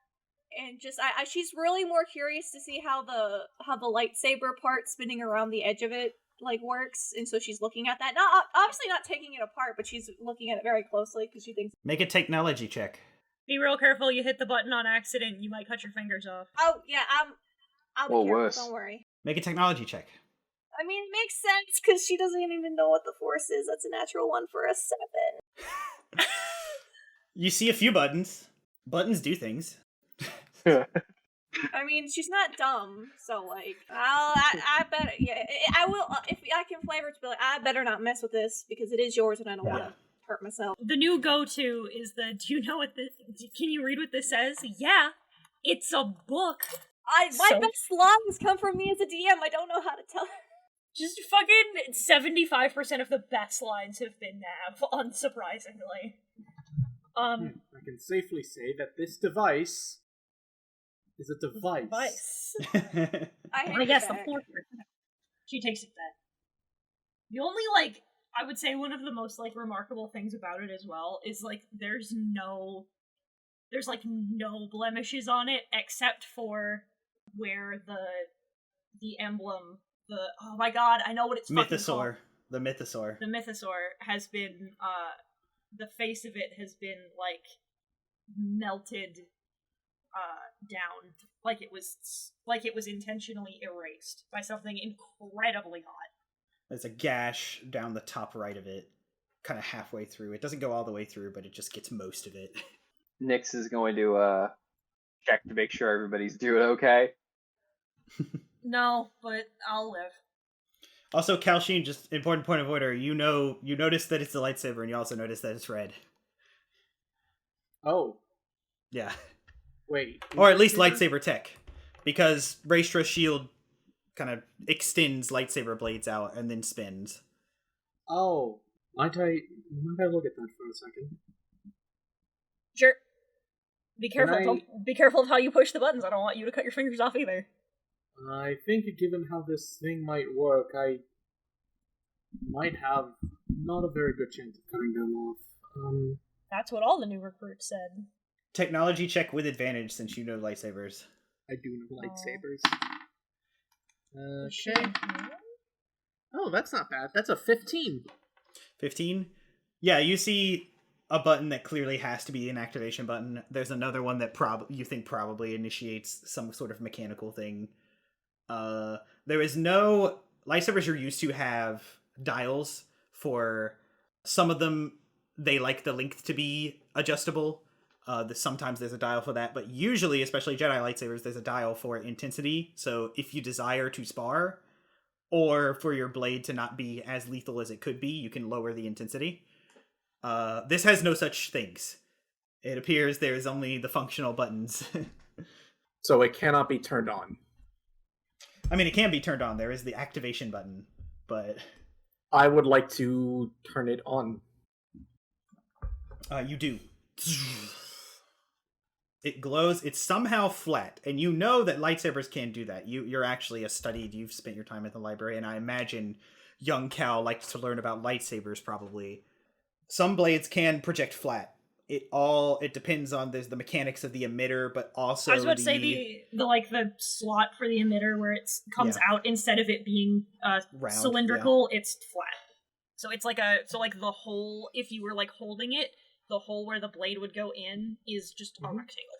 and just she's really more curious to see how the lightsaber part spinning around the edge of it like works, and so she's looking at that. Not obviously not taking it apart, but she's looking at it very closely because she thinks. Make a technology check. Be real careful. You hit the button on accident, you might cut your fingers off. Oh yeah, I'll be Or careful. worse. Don't worry. Make a technology check. I mean, it makes sense because she doesn't even know what the force is. That's a natural one for a 7. You see a few buttons. Buttons do things. I mean, she's not dumb, so like, I better, yeah, I will if I can flavor it to be like, I better not mess with this because it is yours and I don't want to hurt myself. The new go-to is the, do you know what this, can you read what this says? Yeah, it's a book. My best lines come from me as a DM. I don't know how to tell her. Just fucking 75% of the best lines have been Nav, unsurprisingly. I can safely say that this device is a device. I guess the 4%. She takes it back. The only, like, I would say one of the most, like, remarkable things about it as well is, like, there's no blemishes on it except for where the emblem, oh my god, I know what it's fucking called. The mythosaur. The mythosaur has been, the face of it has been, like, melted, down. Like it was intentionally erased by something incredibly hot. There's a gash down the top right of it, kind of halfway through. It doesn't go all the way through, but it just gets most of it. Nyx is going to, check to make sure everybody's doing okay. No, but I'll live. Also, Kal'Shin, just important point of order. You notice that it's a lightsaber, and you also notice that it's red. Oh. Yeah. Wait. Or at least lightsaber tech. Because Raestra's shield kind of extends lightsaber blades out and then spins. Oh. Might I look at that for a second? Sure. Be careful. Be careful of how you push the buttons. I don't want you to cut your fingers off either. I think given how this thing might work, I might have not a very good chance of cutting them off. That's what all the new recruits said. Technology check with advantage since you know lightsabers. I do know lightsabers. Okay. Oh, that's not bad. That's a 15. 15? Yeah, you see a button that clearly has to be an activation button. There's another one that you think probably initiates some sort of mechanical thing. There is no... Lightsabers you're used to have dials for... Some of them, they like the length to be adjustable. Sometimes there's a dial for that, but usually, especially Jedi lightsabers, there's a dial for intensity. So if you desire to spar, or for your blade to not be as lethal as it could be, you can lower the intensity. This has no such things. It appears there is only the functional buttons. So it cannot be turned on. I mean, it can be turned on. There is the activation button, but... I would like to turn it on. You do. It glows. It's somehow flat, and you know that lightsabers can do that. You're actually you've spent your time at the library, and I imagine young Cal likes to learn about lightsabers, probably. Some blades can project flat, it depends on the mechanics of the emitter, but also I was about to say the slot for the emitter where it comes out, instead of it being round, cylindrical, it's flat. So it's like the hole, if you were like holding it, the hole where the blade would go in is just a rectangle.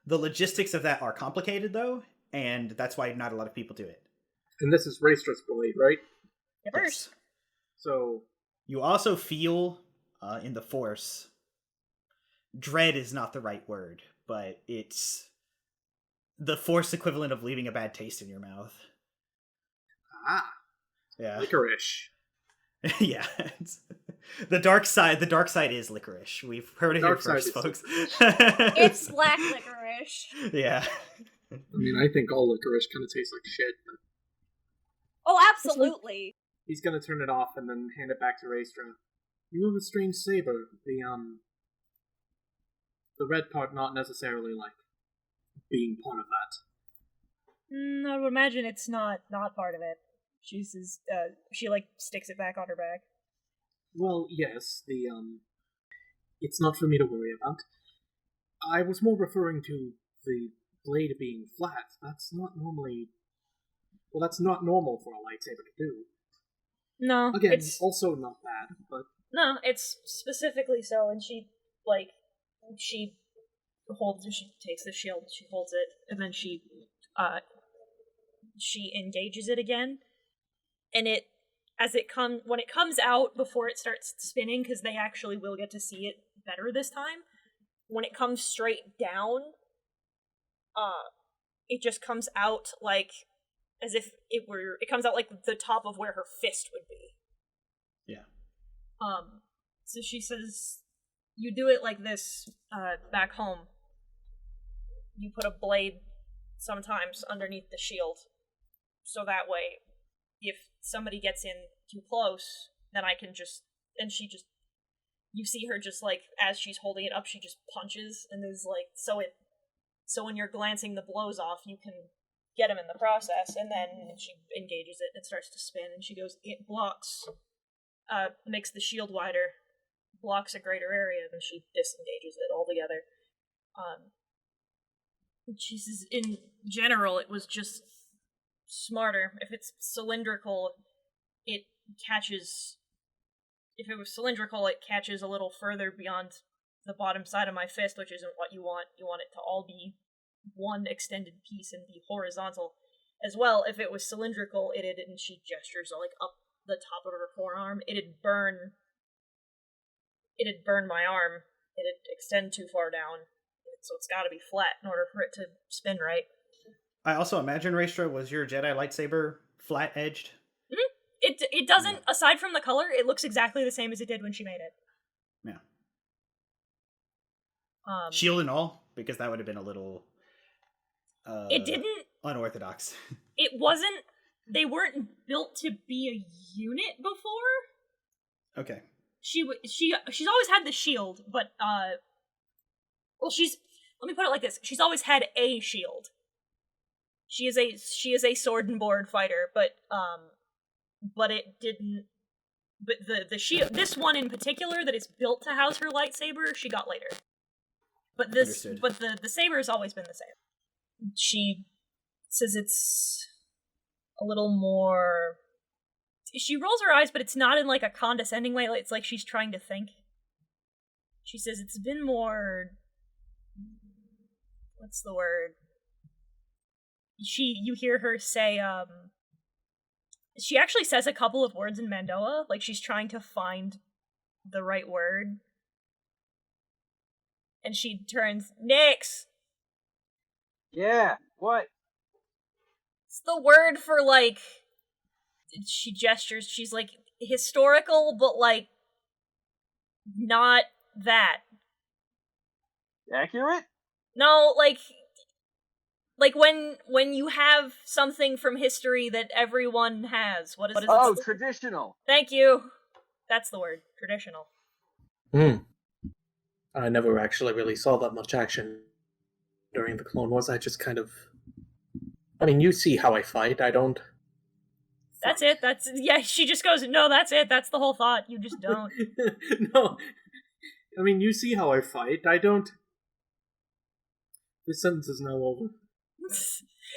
The logistics of that are complicated though, and that's why not a lot of people do it. And this is Raestra's blade, right? Yes. So you also feel in the Force. Dread is not the right word, but it's the Force equivalent of leaving a bad taste in your mouth. Yeah. Licorice. Yeah. The dark side is licorice. We've heard it here first, folks. It's black licorice. Yeah. I mean, I think all licorice kind of tastes like shit. But Oh, absolutely. he's gonna turn it off and then hand it back to Raestra. You have a strange saber. The red part not necessarily like being part of that. I would imagine it's not part of it. She says, she like sticks it back on her back. Well, yes, it's not for me to worry about. I was more referring to the blade being flat. That's not normally... Well, that's not normal for a lightsaber to do. No, Again, it's also not bad, but... No, it's specifically so, and she takes the shield, she holds it, and then she engages it again, and when it comes out before it starts spinning, because they actually will get to see it better this time, when it comes straight down, it just comes out like, as if it comes out like the top of where her fist would be. Yeah. So she says, you do it like this, back home. You put a blade sometimes underneath the shield, so that way, if somebody gets in too close, then I can you see her just like, as she's holding it up, she just punches, and there's like, so when you're glancing the blows off, you can get him in the process, and then she engages it, and it starts to spin, and she goes, it blocks, makes the shield wider, blocks a greater area, then she disengages it altogether. She says, in general, it was just smarter. If it's cylindrical, it catches a little further beyond the bottom side of my fist, which isn't what you want. You want it to all be one extended piece and be horizontal. As well, if it was cylindrical, and she gestures like up the top of her forearm, it'd burn my arm. It'd extend too far down. So it's gotta be flat in order for it to spin right. I also imagine, Raestra, was your Jedi lightsaber flat-edged? Mm-hmm. It doesn't, aside from the color, it looks exactly the same as it did when she made it. Yeah. Shield and all? Because that would have been a little... it didn't... unorthodox. It wasn't... They weren't built to be a unit before. Okay. She's always had the shield, but, well, let me put it like this. She's always had a shield. She is a sword and board fighter, but it didn't... But the shield... This one in particular that is built to house her lightsaber, she got later. But Understood. But the saber has always been the same. She says it's a little more... She rolls her eyes, but it's not in like a condescending way. It's like she's trying to think. She says it's been more... What's the word? You hear her say, she actually says a couple of words in Mandoa, like she's trying to find the right word. And she turns, Nix! Yeah, what? It's the word for, like, she gestures, she's like, historical, but, like, not that. Accurate? No, like when you have something from history that everyone has. What is it? Oh, traditional. Thank you. That's the word. Traditional. I never actually really saw that much action during the Clone Wars. I just kind of... I mean, you see how I fight. I don't... That's it. She just goes, no, that's it. That's the whole thought. You just don't. No. I mean, you see how I fight. I don't... This sentence is now over.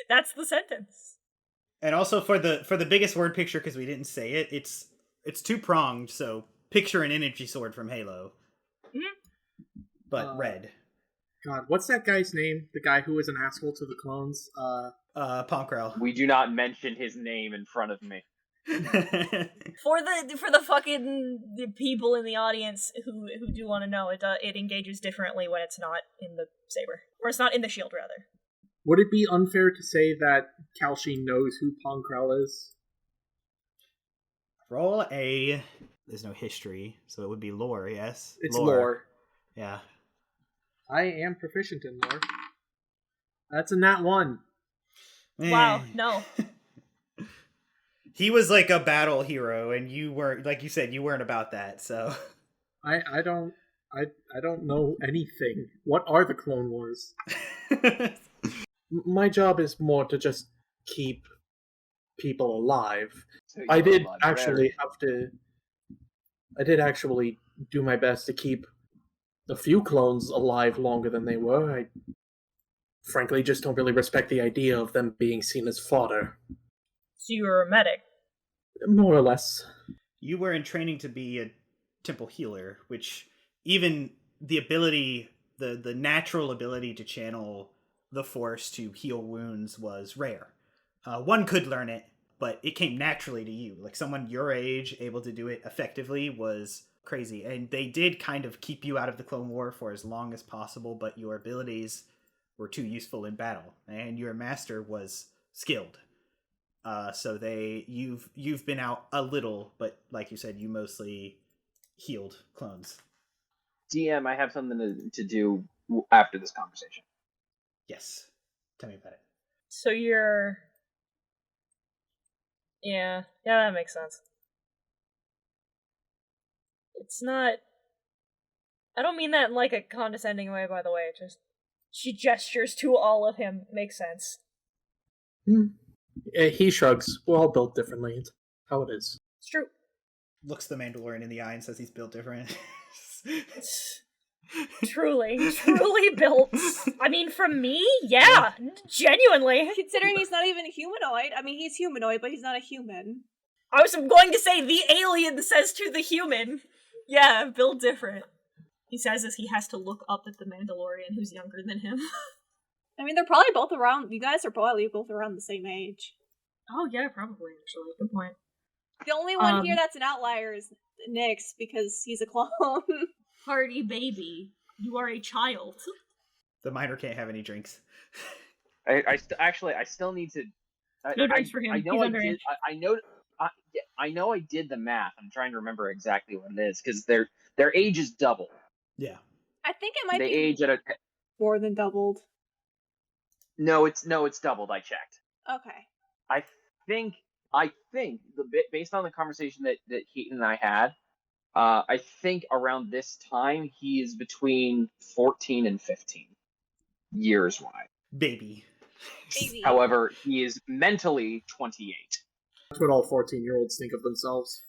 That's the sentence. And also for the biggest word picture, because we didn't say it, it's two-pronged, so picture an energy sword from Halo. Mm-hmm. But red. God, what's that guy's name? The guy who was an asshole to the clones? Pomkrell. We do not mention his name in front of me. For the fucking the people in the audience who do want to know, it engages differently when it's not in the saber, or it's not in the shield rather. Would it be unfair to say that Kalshi knows who Ponkrell is? Roll a... There's no history, so it would be lore, yes? It's lore. Yeah. I am proficient in lore. That's a nat 1. Wow, no. He was like a battle hero, and you weren't, like you said, you weren't about that, so... I don't know anything. What are the Clone Wars? My job is more to just keep people alive. So I you're did a actually have to... I did actually do my best to keep a few clones alive longer than they were. I frankly just don't really respect the idea of them being seen as fodder. So you were a medic. More or less. You were in training to be a temple healer, which even the ability, the natural ability to channel the Force to heal wounds was rare. One could learn it, but it came naturally to you. Like someone your age able to do it effectively was crazy. And they did kind of keep you out of the Clone War for as long as possible, but your abilities were too useful in battle, and your master was skilled. So you've been out a little, but like you said, you mostly healed clones. DM, I have something to do after this conversation. Yes. Tell me about it. So you're... Yeah, that makes sense. It's not... I don't mean that in like a condescending way, by the way. Just she gestures to all of him. Makes sense. He shrugs. We're all built differently. It's how it is. It's true. Looks the Mandalorian in the eye and says he's built different. Truly built. I mean, from me, yeah, genuinely. Considering he's not even a humanoid. I mean, he's humanoid, but he's not a human. I was going to say the alien says to the human, yeah, built different. He says as he has to look up at the Mandalorian who's younger than him. I mean, they're probably both around. You guys are probably both around the same age. Oh yeah, probably actually. Good point. The only one here that's an outlier is Nyx because he's a clone. Party baby, you are a child. The minor can't have any drinks. I still need to. No drinks for him. I know He's underage. I know I did the math. I'm trying to remember exactly what it is because their age is double. Yeah. I think it might They be age at a. more than doubled. No, it's doubled. I checked. Okay. I think based on the conversation that Heaton and I had, I think around this time he is between 14 and 15 years wise. Baby. However, he is mentally 28. That's what all 14-year-olds think of themselves.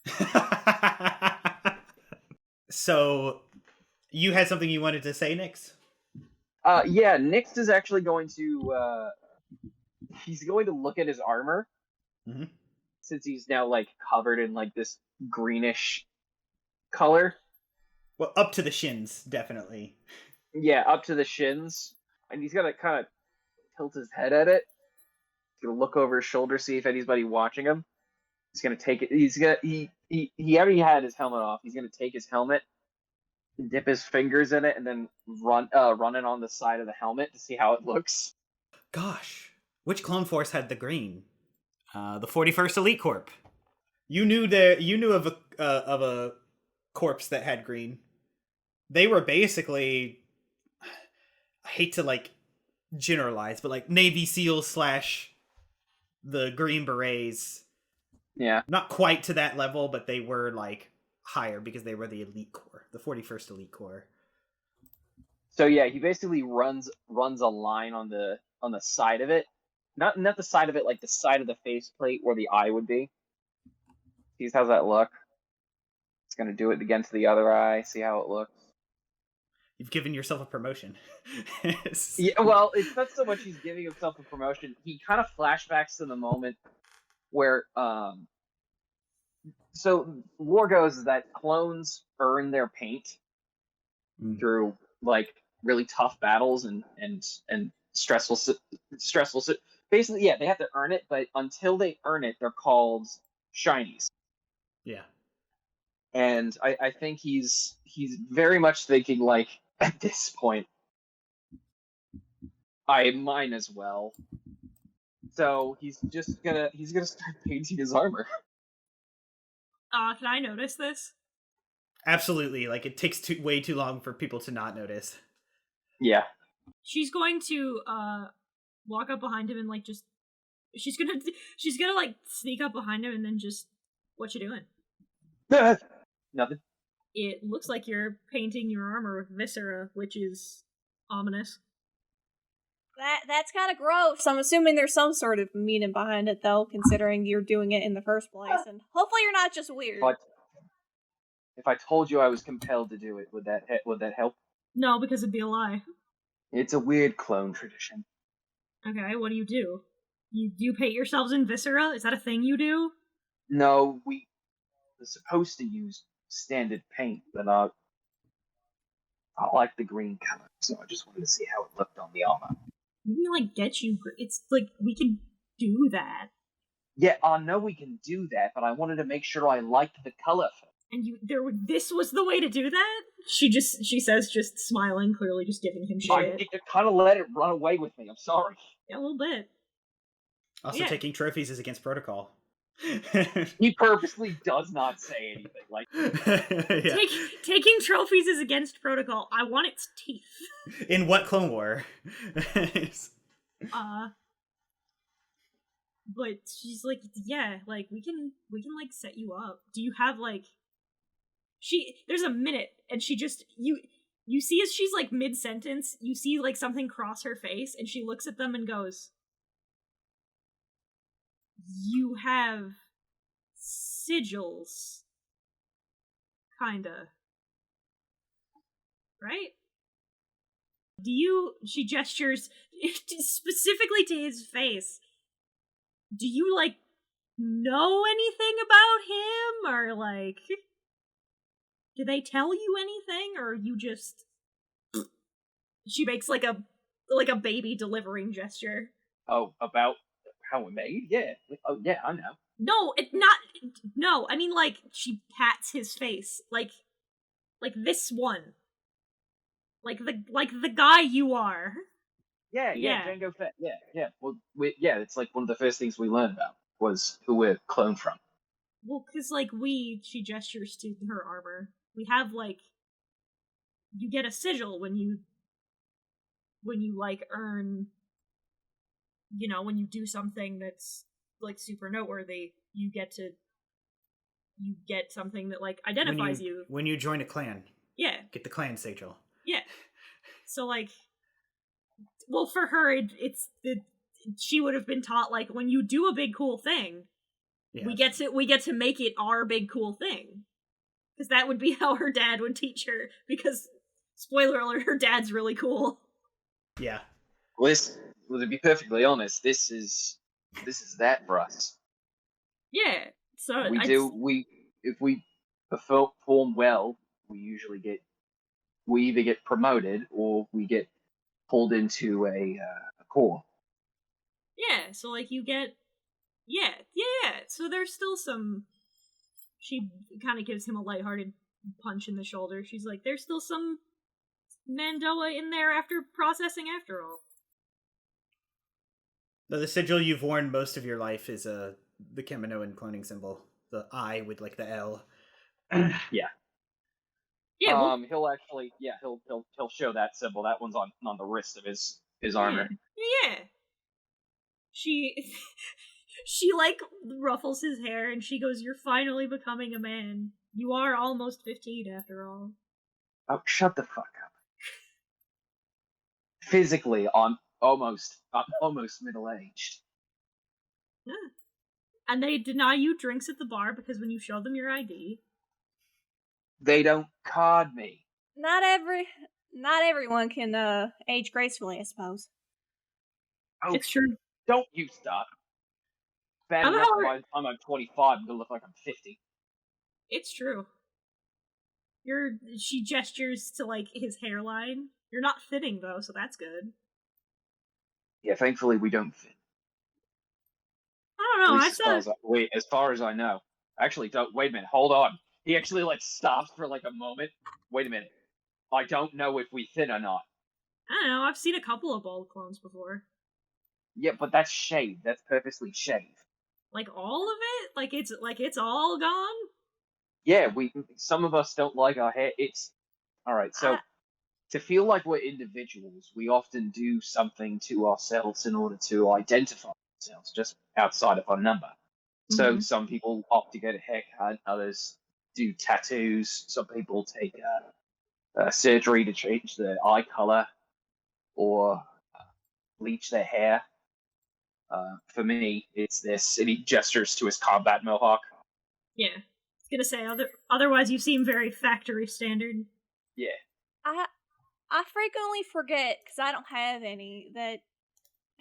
So, you had something you wanted to say, Nyx? Yeah, Nyx is actually going to he's going to look at his armor. Mm-hmm. Since he's now like covered in like this greenish color. Well, up to the shins, definitely. Yeah, up to the shins. And he's gonna kind of tilt his head at it. He's gonna look over his shoulder, see if anybody's watching him. He's gonna take it. He already had his helmet off. He's gonna take his helmet, dip his fingers in it, and then run it on the side of the helmet to see how it looks. Gosh, which Clone Force had the green? The 41st Elite Corp. You knew of a corpse that had green. They were basically, I hate to like generalize, but like Navy SEALs / the Green Berets. Yeah. Not quite to that level, but they were like higher because they were the Elite Corps, the 41st Elite Corps. So yeah, he basically runs a line on the side of it. Not the side of it, like the side of the faceplate where the eye would be. See how's that look? It's gonna do it against the other eye. See how it looks. You've given yourself a promotion. Yeah, well, it's not so much he's giving himself a promotion. He kind of flashbacks to the moment where, so lore goes that clones earn their paint through like really tough battles and stressful. Basically, yeah, they have to earn it, but until they earn it, they're called shinies. Yeah. And I think he's very much thinking like, at this point, I mine as well. So he's gonna start painting his armor. Can I notice this? Absolutely. Like, it takes way too long for people to not notice. Yeah. She's going to walk up behind him and like just she's gonna like sneak up behind him and then just, what you doing? Nothing. It looks like you're painting your armor with viscera, which is ominous. That's kind of gross. I'm assuming there's some sort of meaning behind it, though, considering you're doing it in the first place, and hopefully you're not just weird. But if I told you I was compelled to do it, would that help? No, because it'd be a lie. It's a weird clone tradition. Okay, what do? You paint yourselves in viscera? Is that a thing you do? No, we were supposed to use standard paint, but I like the green color, so I just wanted to see how it looked on the armor. We can like get you. It's like we can do that. Yeah, I know we can do that, but I wanted to make sure I liked the color. And this was the way to do that? She says, just smiling, clearly just giving him shit. I kind of let it run away with me. I'm sorry. Yeah, a little bit. Also, taking trophies is against protocol. He purposely does not say anything. Like, yeah. Taking trophies is against protocol. I want its teeth. In what Clone War? But she's like, yeah, like we can like set you up. Do you have like? There's a minute, and she just you see as she's like mid sentence, you see like something cross her face, and she looks at them and goes, "You have sigils, kinda, right? Do you?" She gestures specifically to his face. Do you like know anything about him, or like? Do they tell you anything, or you just... She makes like a baby delivering gesture. Oh, about how we're made? Yeah. Oh, yeah, I know. No, no, I mean like, she pats his face. Like this one. Like the guy you are. Yeah, Django Fett. Yeah. Well, it's like one of the first things we learned about was who we're cloned from. Well, because like she gestures to her armor. We have like, you get a sigil when you like earn, when you do something that's like super noteworthy, you get something that like identifies you. When you join a clan. Yeah. Get the clan sigil. Yeah. So like, well, for her, she would have been taught like, when you do a big cool thing, yes, we get to make it our big cool thing. Because that would be how her dad would teach her. Because, spoiler alert, her dad's really cool. Yeah. Well, to be perfectly honest, this is that for us. Yeah. So if we perform well, we either get promoted or we get pulled into a corps. Yeah. So like you get, yeah. So there's still some. She kind of gives him a lighthearted punch in the shoulder. She's like, there's still some Mandoa in there after processing after all. The sigil you've worn most of your life is the Kaminoan cloning symbol. The I with like the L. Yeah. Yeah. Well, he'll show that symbol. That one's on the wrist of his armor. Yeah. She like ruffles his hair and she goes, "You're finally becoming a man. You are almost 15 after all." Oh, shut the fuck up. Physically, I'm almost middle-aged. Yeah. And they deny you drinks at the bar because when you show them your ID, they don't card me. Not not everyone can age gracefully, I suppose. Oh, It's true. don't you start. Bad I'm enough not- by the time I'm 25, I'm gonna look like I'm 50. It's true. She gestures to, like, his hairline. You're not fitting, though, so that's good. Yeah, thankfully we don't fit. I don't know, I At least said... as far as I know. Actually, don't. Wait a minute. Hold on. He actually stops for a moment. Wait a minute. I don't know if we fit or not. I don't know, I've seen a couple of bald clones before. Yeah, but that's shaved. That's purposely shaved. Like, all of it? Like it's all gone? Yeah, some of us don't like our hair. It's all right. So to feel like we're individuals, we often do something to ourselves in order to identify ourselves, just outside of our number. So some people opt to get a haircut, others do tattoos. Some people take surgery to change their eye color or bleach their hair. For me, it's this, and he gestures to his combat mohawk. Yeah. I was gonna say, otherwise you seem very factory standard. Yeah. I frequently forget, because I don't have any, that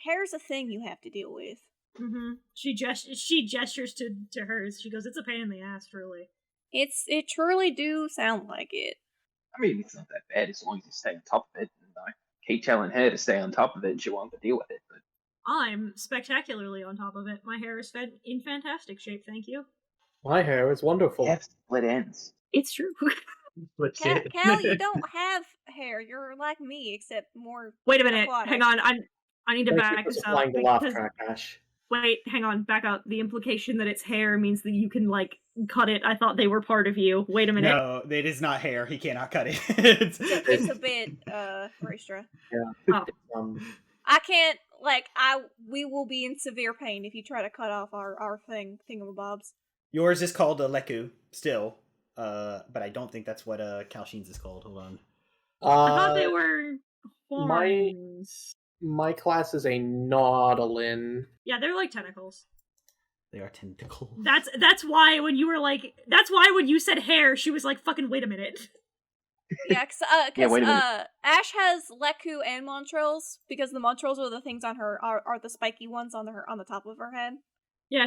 hair's a thing you have to deal with. Mm-hmm. She gestures to hers. She goes, "It's a pain in the ass, truly." It truly do sound like it. I mean, it's not that bad as long as you stay on top of it. And I keep telling her to stay on top of it, and she wants to deal with it. But I'm spectacularly on top of it. My hair is in fantastic shape, thank you. My hair is wonderful. you have split ends. It's true. Cal, you don't have hair. You're like me, except more. Wait a minute. aquatic. Hang on. I need to Thank you back for this up. supplying the laugh because- track, Ash. Wait, hang on. Back up. The implication that it's hair means that you can, like, cut it. I thought they were part of you. Wait a minute. No, it is not hair. He cannot cut it. It's a bit, Raestra. Yeah. Oh. I can't, we will be in severe pain if you try to cut off our thingamabobs. Yours is called a leku still, but I don't think that's what Kalshin's is called. Hold on. I thought they were my- horns. My class is a nautilin. Yeah, they're like tentacles. They are tentacles. That's why when you were like, that's why when you said hair, she was like, "Fucking wait a minute." Yeah, Yeah, wait a minute. Ash has Leku and Montrose, because the Montrose are the things on her, are the spiky ones on the top of her head. Yeah,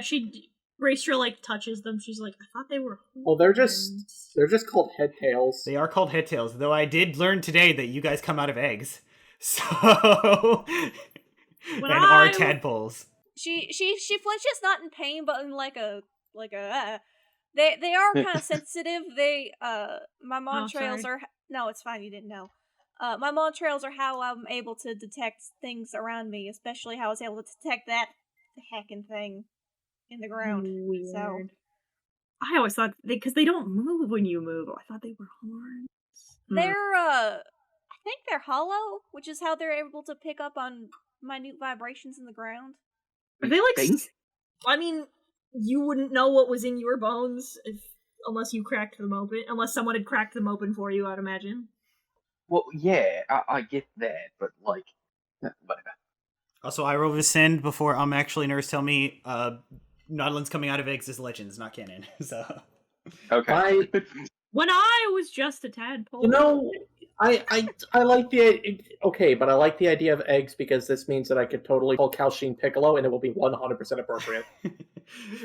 Raestra, like, touches them. She's like, "I thought they were horns." Well, they're just called head tails. They are called head tails, though I did learn today that you guys come out of eggs. So and are tadpoles. She flinches, not in pain, but in they are kind of sensitive. My Montrails are, no, it's fine, you didn't know. My Montrails are how I'm able to detect things around me, especially how I was able to detect that heckin' thing in the ground. Weird. So I always thought because they don't move when you move. I thought they were horns. they're I think they're hollow, which is how they're able to pick up on minute vibrations in the ground. Are they like? Think? I mean, you wouldn't know what was in your bones unless you cracked them open. Unless someone had cracked them open for you, I'd imagine. Well, yeah, I get that, but whatever. Also, I roll this send before actually nerds tell me Nautilins coming out of eggs is legends, not canon. So Okay. When I was just a tadpole. You know, I like the but I like the idea of eggs because this means that I could totally call Kalshin Piccolo and it will be 100% appropriate.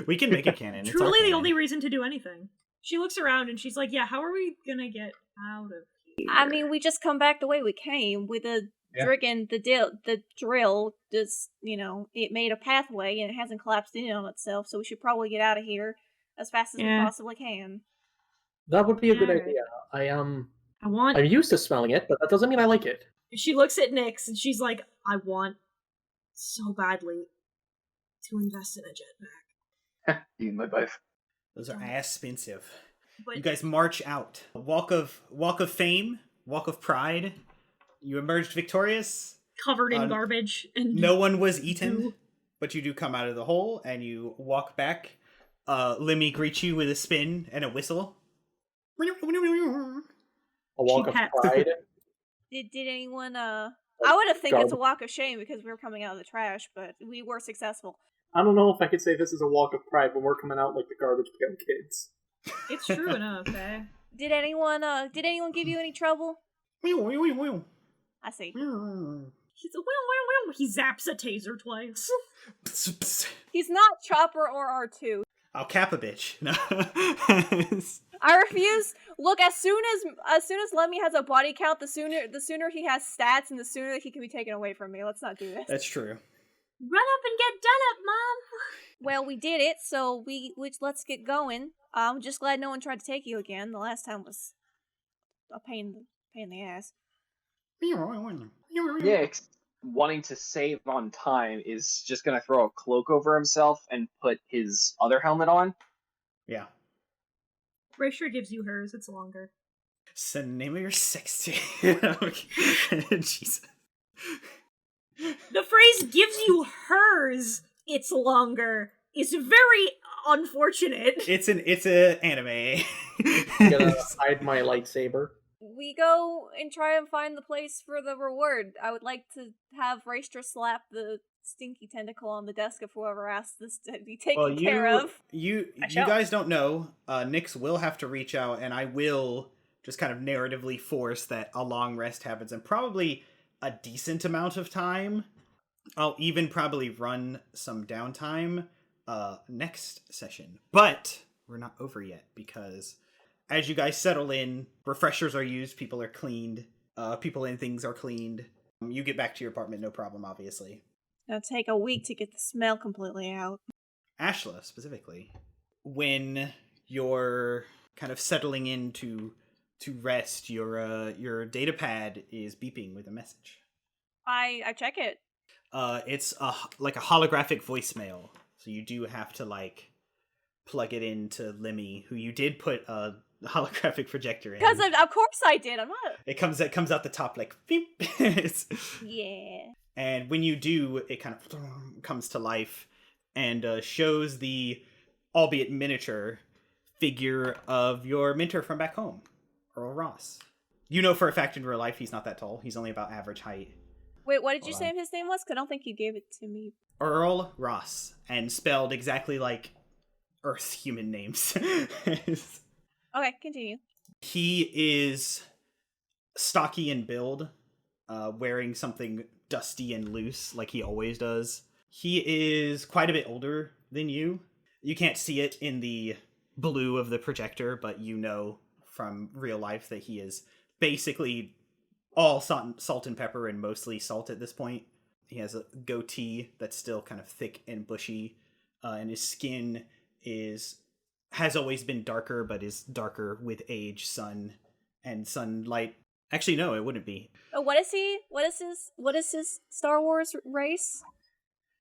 We can make it canon. It's our Truly the canon. only reason to do anything. She looks around and she's like, "Yeah, how are we gonna get out of here?" I mean, we just come back the way we came with the the drill. Just it made a pathway and it hasn't collapsed in on itself. So we should probably get out of here as fast as we possibly can. That would be a good Alright. idea. I'm used to smelling it, but that doesn't mean I like it. She looks at Nyx and she's like, "I want so badly to invest in a jetpack." You and my both. Those are expensive. But You guys march out. Walk of fame, walk of pride. You emerged victorious. covered in garbage and No one was eaten, but you do come out of the hole and you walk back. Lemmy greets you with a spin and a whistle. A walk of pats- pride. Did anyone I would have think it's a walk of shame because we were coming out of the trash, but we were successful. I don't know if I could say this is a walk of pride when we're coming out like the garbage can kids. It's true enough, eh? Did anyone give you any trouble? I see. He's he zaps a taser twice. He's not Chopper or R2. I'll cap a bitch. No. I refuse. Look, as soon as Lemmy has a body count, the sooner he has stats, and the sooner that he can be taken away from me. Let's not do this. That's true. Run up and get done up, Mom! Well, we did it, so let's get going. I'm just glad no one tried to take you again. The last time was a pain in the ass. Yeah, wanting to save on time is just gonna throw a cloak over himself and put his other helmet on. Yeah. Raestra gives you hers, it's longer. Send the name of your sex tape. Jesus. The phrase gives you hers, it's longer, is very unfortunate. It's a anime. I'm gonna hide my lightsaber. We go and try and find the place for the reward. I would like to have Raestra slap the stinky tentacle on the desk of whoever asked this to be taken care of. You guys don't know. Nyx will have to reach out, and I will just kind of narratively force that a long rest happens, and probably a decent amount of time. I'll even probably run some downtime next session. But we're not over yet, because as you guys settle in, refreshers are used, people are cleaned, people and things are cleaned. You get back to your apartment, no problem, obviously. It'll take a week to get the smell completely out. Ashla, specifically, when you're kind of settling in to rest, your data pad is beeping with a message. I check it. It's like a holographic voicemail, so you do have to like plug it into Lemmy, who you did put a holographic projector in. Because of course I did. I'm not. It comes out the top like beep. Yeah. And when you do, it kind of comes to life and shows the, albeit miniature, figure of your mentor from back home, Earl Ross. You know for a fact in real life he's not that tall. He's only about average height. Wait, what did you say his name was? Because I don't think you gave it to me. Earl Ross, and spelled exactly like Earth human names. Okay, continue. He is stocky in build, wearing something dusty and loose like he always does. He is quite a bit older than you. You can't see it in the blue of the projector, but you know from real life that he is basically all salt and pepper and mostly salt at this point. He has a goatee that's still kind of thick and bushy, and his skin has always been darker, but is darker with age, sun, and sunlight. Actually, no, it wouldn't be. Oh, what is he? What is his Star Wars race?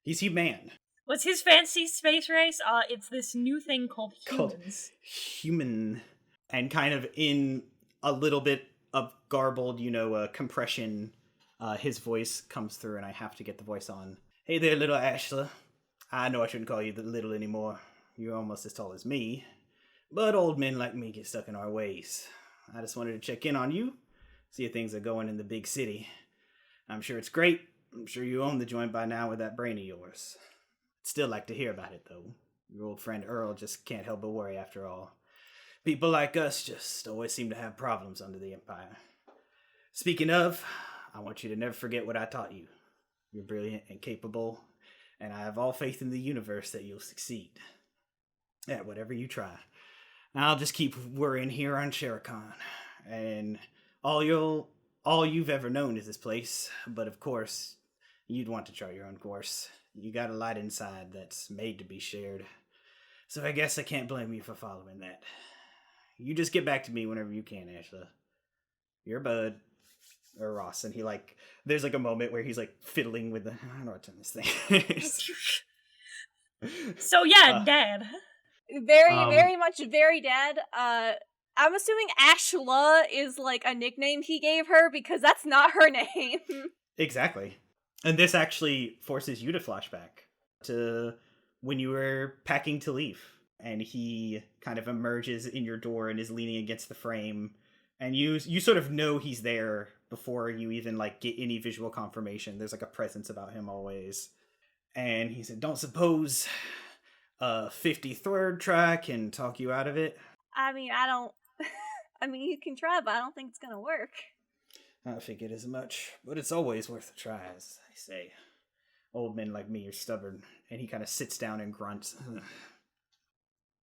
He's human. What's his fancy space race? It's this new thing called humans. Human. And kind of in a little bit of garbled, compression, his voice comes through, and I have to get the voice on. Hey there, little Ashla. I know I shouldn't call you the little anymore. You're almost as tall as me. But old men like me get stuck in our ways. I just wanted to check in on you, see how things are going in the big city. I'm sure it's great. I'm sure you own the joint by now with that brain of yours. I'd still like to hear about it, though. Your old friend Earl just can't help but worry after all. People like us just always seem to have problems under the Empire. Speaking of, I want you to never forget what I taught you. You're brilliant and capable, and I have all faith in the universe that you'll succeed. At whatever you try. I'll just keep worrying here on Ashaa-kai, and all you've ever known is this place, but of course, you'd want to chart your own course. You got a light inside that's made to be shared, so I guess I can't blame you for following that. You just get back to me whenever you can, Ashla. Your bud, or Ross, and there's a moment where he's fiddling with I don't know what to turn this thing. So yeah, Dad. Very much very dad. I'm assuming Ashla is a nickname he gave her because that's not her name. Exactly. And this actually forces you to flashback to when you were packing to leave. And he kind of emerges in your door and is leaning against the frame. And you sort of know he's there before you even get any visual confirmation. There's a presence about him always. And he said, don't suppose 53rd track can talk you out of it? I mean, you can try, but I don't think it's gonna work. I figured as much, but it's always worth a try, as they say. Old men like me are stubborn, and he kind of sits down and grunts.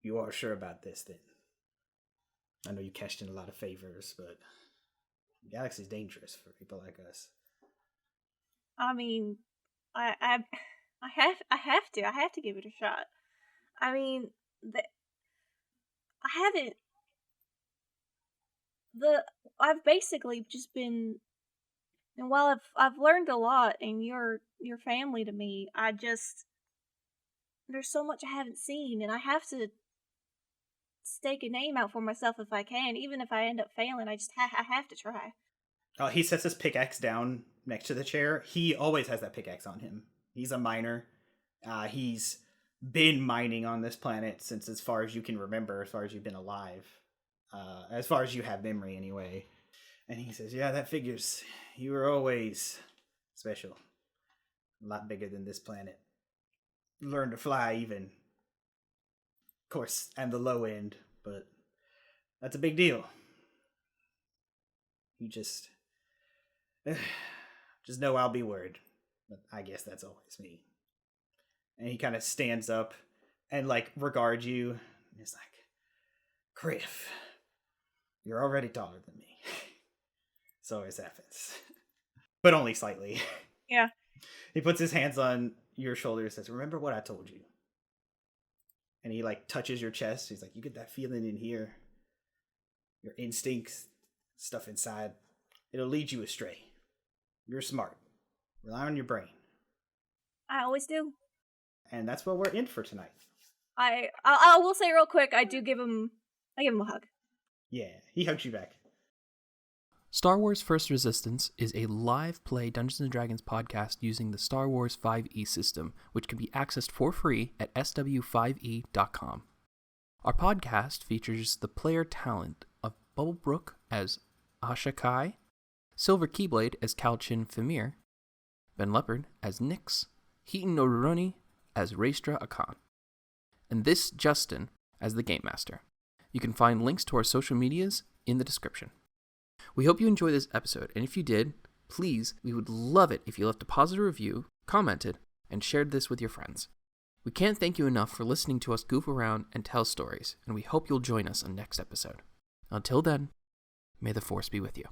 You are sure about this, then? I know you cashed in a lot of favors, but the galaxy's dangerous for people like us. I mean, I have to give it a shot. I mean, I've basically just been, and while I've learned a lot, and your family to me, there's so much I haven't seen, and I have to stake a name out for myself if I can. Even if I end up failing, I have to try. He sets his pickaxe down next to the chair. He always has that pickaxe on him. He's a miner. He's been mining on this planet since as far as you can remember, as far as you've been alive. As far as you have memory, anyway. And he says, yeah, that figures. You were always special. A lot bigger than this planet. Learn to fly, even. Of course, and the low end, but that's a big deal. You just know I'll be worried. But I guess that's always me. And he kind of stands up and, like, regards you. And he's like, Criff, you're already taller than me. So always happens. But only slightly. Yeah. He puts his hands on your shoulder and says, remember what I told you? And he, like, touches your chest. He's like, you get that feeling in here. Your instincts, stuff inside. It'll lead you astray. You're smart. Rely on your brain. I always do. And that's what we're in for tonight. I will say real quick, I give him a hug. Yeah, he hugs you back. Star Wars First Resistance is a live play Dungeons & Dragons podcast using the Star Wars 5e system, which can be accessed for free at sw5e.com. Our podcast features the player talent of BubblingBrooke as Ashaa-kai, Silver Keyblade as Calchin Phimiir, Ben Lepard as Nyx, HitenNoRuroni as Raestra Akkan, and this Justin as the Game Master. You can find links to our social medias in the description. We hope you enjoyed this episode, and if you did, please, we would love it if you left a positive review, commented, and shared this with your friends. We can't thank you enough for listening to us goof around and tell stories, and we hope you'll join us on next episode. Until then, may the Force be with you.